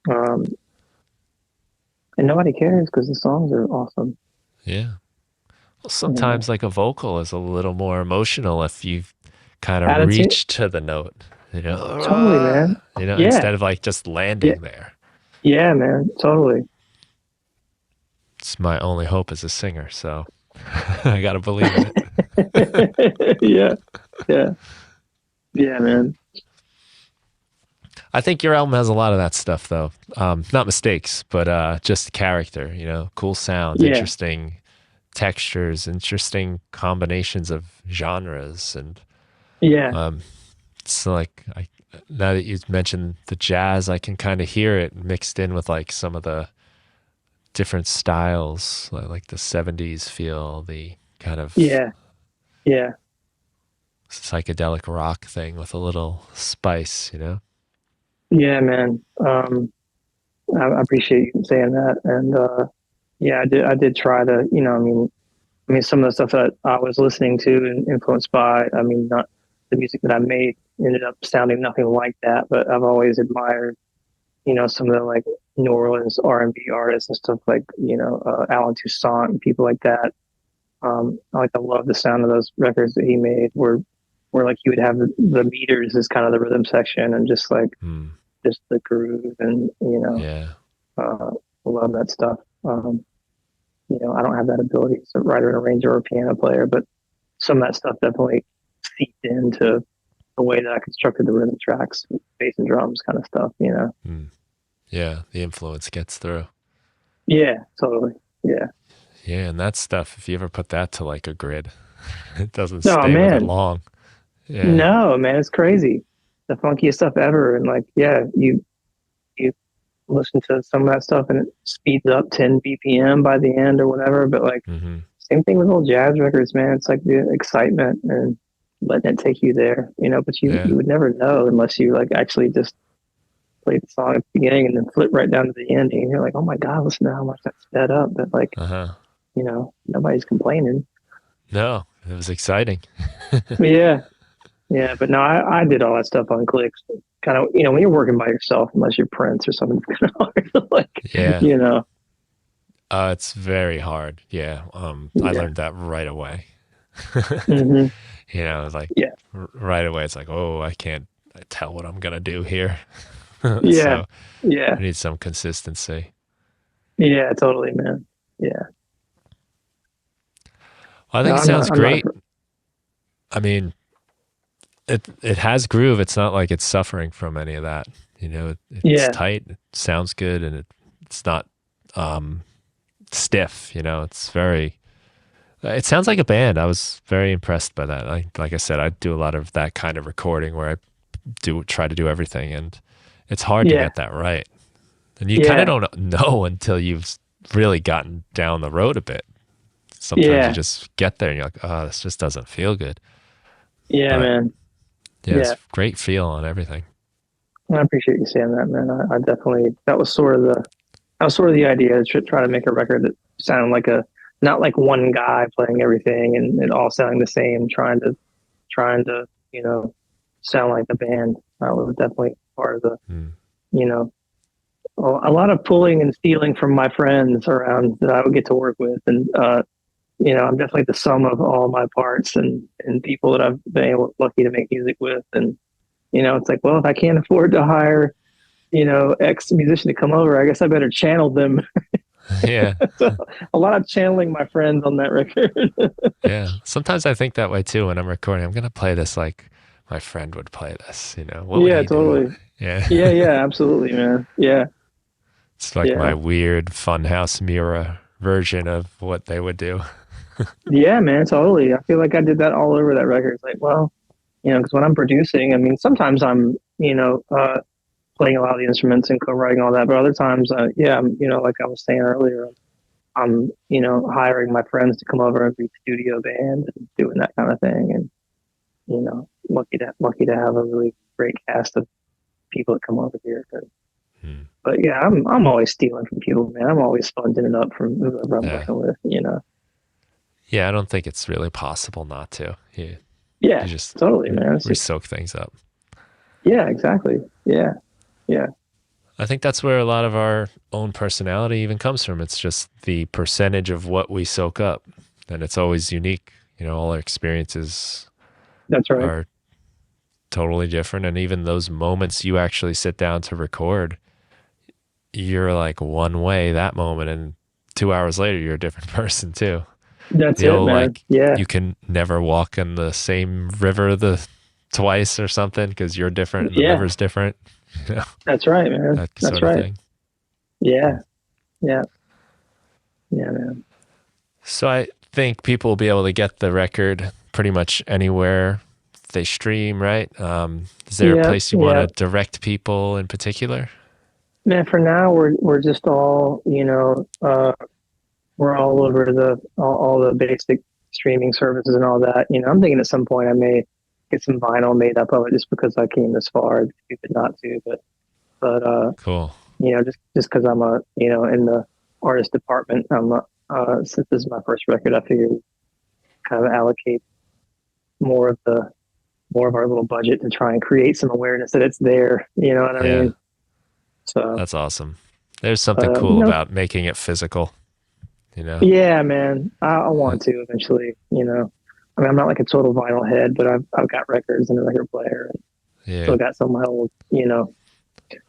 um, and nobody cares because the songs are awesome. yeah. Well, You know, sometimes like a vocal is a little more emotional if you kind of attitude, reach to the note, totally, man. Yeah, instead of like just yeah, landing there. yeah, man, totally. It's my only hope as a singer, so I got to believe in it. Yeah, yeah, yeah, man. I think your album has a lot of that stuff though. Not mistakes, but just character, cool sounds, Yeah, interesting textures, interesting combinations of genres. And yeah, um, it's like, now that you mentioned the jazz, I can kind of hear it mixed in with like some of the different styles, like the 70s feel, the kind of yeah, yeah. psychedelic rock thing with a little spice. Yeah, man. I appreciate you saying that. And yeah, I did try to, I mean, some of the stuff that I was listening to and influenced by, I mean, not the music that I made ended up sounding nothing like that, but I've always admired, some of the like New Orleans R&B artists and stuff like, Alan Toussaint and people like that. I love the sound of those records that he made where like he would have the meters as kind of the rhythm section and just like, Hmm. just the groove and, Yeah. love that stuff. I don't have that ability as a writer, an arranger, or a piano player, but some of that stuff definitely seeped into the way that I constructed the rhythm tracks, bass and drums kind of stuff. Hmm. Yeah. The influence gets through. Yeah, totally. Yeah. Yeah. And that stuff, if you ever put that to like a grid, it doesn't Oh stay with it man, long. Yeah. no, man, it's crazy. The funkiest stuff ever. And like, yeah, you listen to some of that stuff and it speeds up 10 BPM by the end or whatever. But like, Hmm. same thing with old jazz records, man. It's like the excitement and letting it take you there. But you Yeah. would never know unless you like actually just play the song at the beginning and then flip right down to the ending. And you're like, oh my God, listen to how much that sped up. But like, Uh huh. nobody's complaining. No, it was exciting. But yeah, yeah. But no, I did all that stuff on clicks. Kind of, when you're working by yourself, unless you're Prince or something, it's kind of hard. Like, Yeah. you know, It's very hard. Yeah. I yeah, learned that right away. hmm Like yeah, right away, it's like, oh, I can't tell what I'm gonna do here. yeah, So yeah, I need some consistency. yeah. Totally, man. Yeah. Well, I No, think it I'm not. sounds I'm not. great. I mean, it has groove. It's not like it's suffering from any of that. It's Yeah, tight. It sounds good, and it's not um, stiff. It's very. It sounds like a band. I was very impressed by that. Like I said, I do a lot of that kind of recording where I do try to do everything, and it's hard to yeah, get that right. And you kind of yeah, don't know until you've really gotten down the road a bit. Sometimes you yeah, just get there and you're like, oh, this just doesn't feel good. yeah, But man. Yeah, it's Yeah. great feel on everything. I appreciate you saying that, man. I definitely, that was sort of the idea to try to make a record that sounded like not like one guy playing everything and it all sounding the same, trying to, you know, sound like the band. That was definitely part of the, Mm. you know, a lot of pulling and stealing from my friends around that I would get to work with. And, I'm definitely the sum of all my parts and people that I've been lucky to make music with. And, it's like, well, if I can't afford to hire, X musician to come over, I guess I better channel them. Yeah. So a lot of channeling my friends on that record. Yeah. Sometimes I think that way too when I'm recording. I'm going to play this like my friend would play this, What would Yeah, he do? totally. Yeah. Yeah, yeah, absolutely, man. Yeah, It's like my yeah. weird funhouse mirror version of what they would do. Yeah, man, totally. I feel like I did that all over that record. It's like, well, because when I'm producing, I mean, sometimes I'm, playing a lot of the instruments and co-writing all that, but other times, yeah, like I was saying earlier, I'm, hiring my friends to come over and be studio band and doing that kind of thing. And, lucky to have a really great cast of people that come over here. Hmm. But yeah, I'm always stealing from people, man. I'm always funding it up from whoever I'm Yeah. working with. Yeah. I don't think it's really possible not to. You Yeah, just totally, man. It's re just, soak things up. yeah, exactly. Yeah, yeah, I think that's where a lot of our own personality even comes from. It's just the percentage of what we soak up, and it's always unique. All our experiences that's right. are totally different. And even those moments you actually sit down to record, you're like one way that moment, and 2 hours later, you're a different person too. That's The it, old man. like, Yeah, you can never walk in the same river twice or something because you're different and the yeah, river's different. You know, that's right, man. that That's sort of right. thing. Yeah, yeah, yeah, man. So I think people will be able to get the record pretty much anywhere they stream, right? Is there a Yeah, place you want yeah. to direct people in particular? Man, for now we're just all, we're all over all the basic streaming services and all that. I'm thinking at some point I may get some vinyl made up of it just because I came this far. It'd be stupid not to, but Cool. just because I'm in the artist department, since this is my first record, I figured kind of allocate more of the more of our little budget to try and create some awareness that it's there. You know what I Yeah, mean? So, that's awesome. There's but something cool about making it physical, you know? yeah, man, I want to eventually. I mean, I'm not like a total vinyl head, but I've got records and a record player, and Yeah. still got some of my old,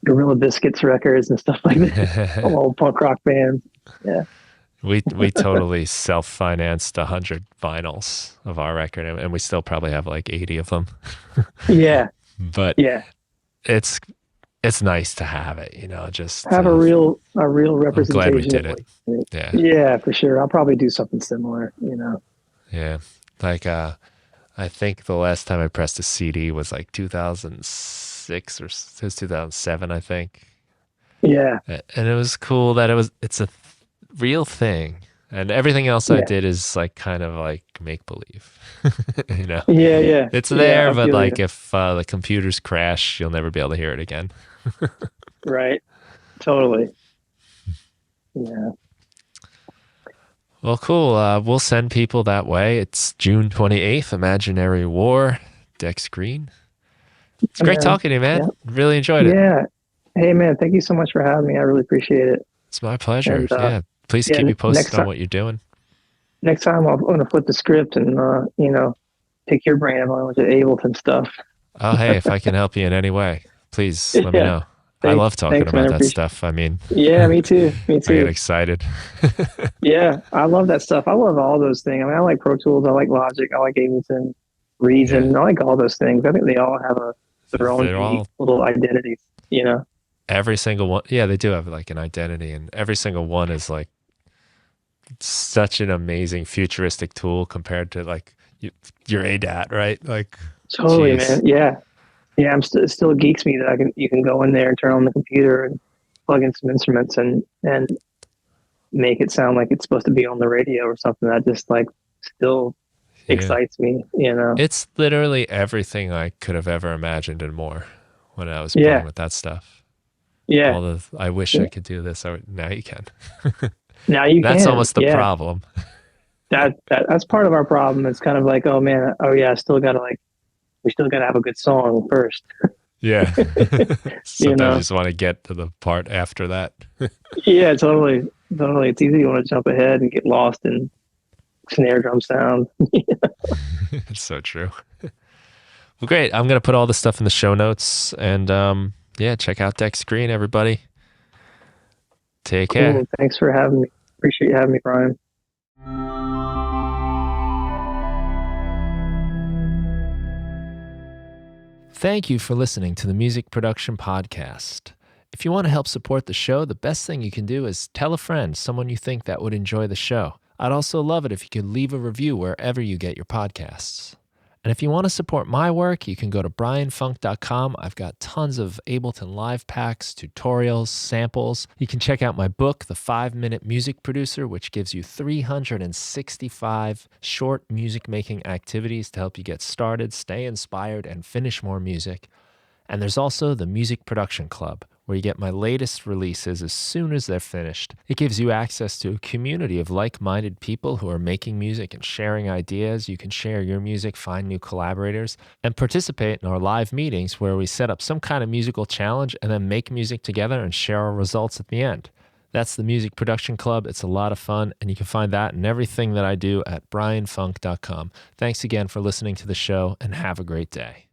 Gorilla Biscuits records and stuff like that. Some old punk rock bands. Yeah. We totally self-financed 100 vinyls of our record, and we still probably have like 80 of them. Yeah. But Yeah. it's it's nice to have it, just Have a real I'm glad we representation did of it. what you think. Yeah. Yeah, for sure. I'll probably do something similar. Yeah. Like I think the last time I pressed a CD was like 2006 or it was 2007, I think. Yeah. And it was cool that it's a real thing. And everything else I Yeah. did is like kind of like make believe. you know. Yeah. Yeah. It's Yeah. there, I but feel like you. if the computers crash, you'll never be able to hear it again. Right. Totally. Yeah. Well, cool. We'll send people that way. It's June 28th, Imaginary War, Dex Green. It's great Man. talking to you, man. Yeah. Really enjoyed it. Yeah. Hey, man. Thank you so much for having me. I really appreciate it. It's my pleasure. And Yeah. Please yeah, keep me posted on what you're doing. next time I'm going to flip the script and pick your brain about a bunch of Ableton stuff. Oh, hey, if I can help you in any way, please let me Yeah. know. I love talking Thanks, man. about I that appreciate. stuff. I mean, Yeah, me too. Me I get too. excited. Yeah, I love that stuff. I love all those things. I mean, I like Pro Tools. I like Logic. I like Ableton, Yeah. Reason. I like all those things. I think they all have their own They're unique all, little identities. every single one. Yeah, they do have like an identity, and every single one is like such an amazing futuristic tool compared to like your ADAT, right? Like, Totally, man. geez. Yeah, yeah. It still geeks me that you can go in there and turn on the computer and plug in some instruments and make it sound like it's supposed to be on the radio or something. That just like still Yeah. excites me, you know? It's literally everything I could have ever imagined and more when I was playing Yeah. with that stuff. Yeah. All the, I wish I could do this. Now you can. Now you That's can. almost the Yeah. problem. That's part of our problem. It's kind of like, oh man, oh yeah, I still gotta like, we still gotta have a good song first, Yeah. you Sometimes you know? just want to get to the part after that. Yeah, totally. Totally. It's easy. You want to jump ahead and get lost in snare drum sound. It's so true. Well, great. I'm going to put all this stuff in the show notes. And yeah, check out Dex Green, everybody. Take care. Cool. Thanks for having me. Appreciate you having me, Brian. Thank you for listening to the Music Production Podcast. If you want to help support the show, the best thing you can do is tell a friend, someone you think that would enjoy the show. I'd also love it if you could leave a review wherever you get your podcasts. And if you want to support my work, you can go to brianfunk.com. I've got tons of Ableton Live packs, tutorials, samples. You can check out my book, The 5-Minute Music Producer, which gives you 365 short music making activities to help you get started, stay inspired, and finish more music. And there's also the Music Production Club, where you get my latest releases as soon as they're finished. It gives you access to a community of like-minded people who are making music and sharing ideas. You can share your music, find new collaborators, and participate in our live meetings where we set up some kind of musical challenge and then make music together and share our results at the end. That's the Music Production Club. It's a lot of fun, and you can find that and everything that I do at brianfunk.com. Thanks again for listening to the show, and have a great day.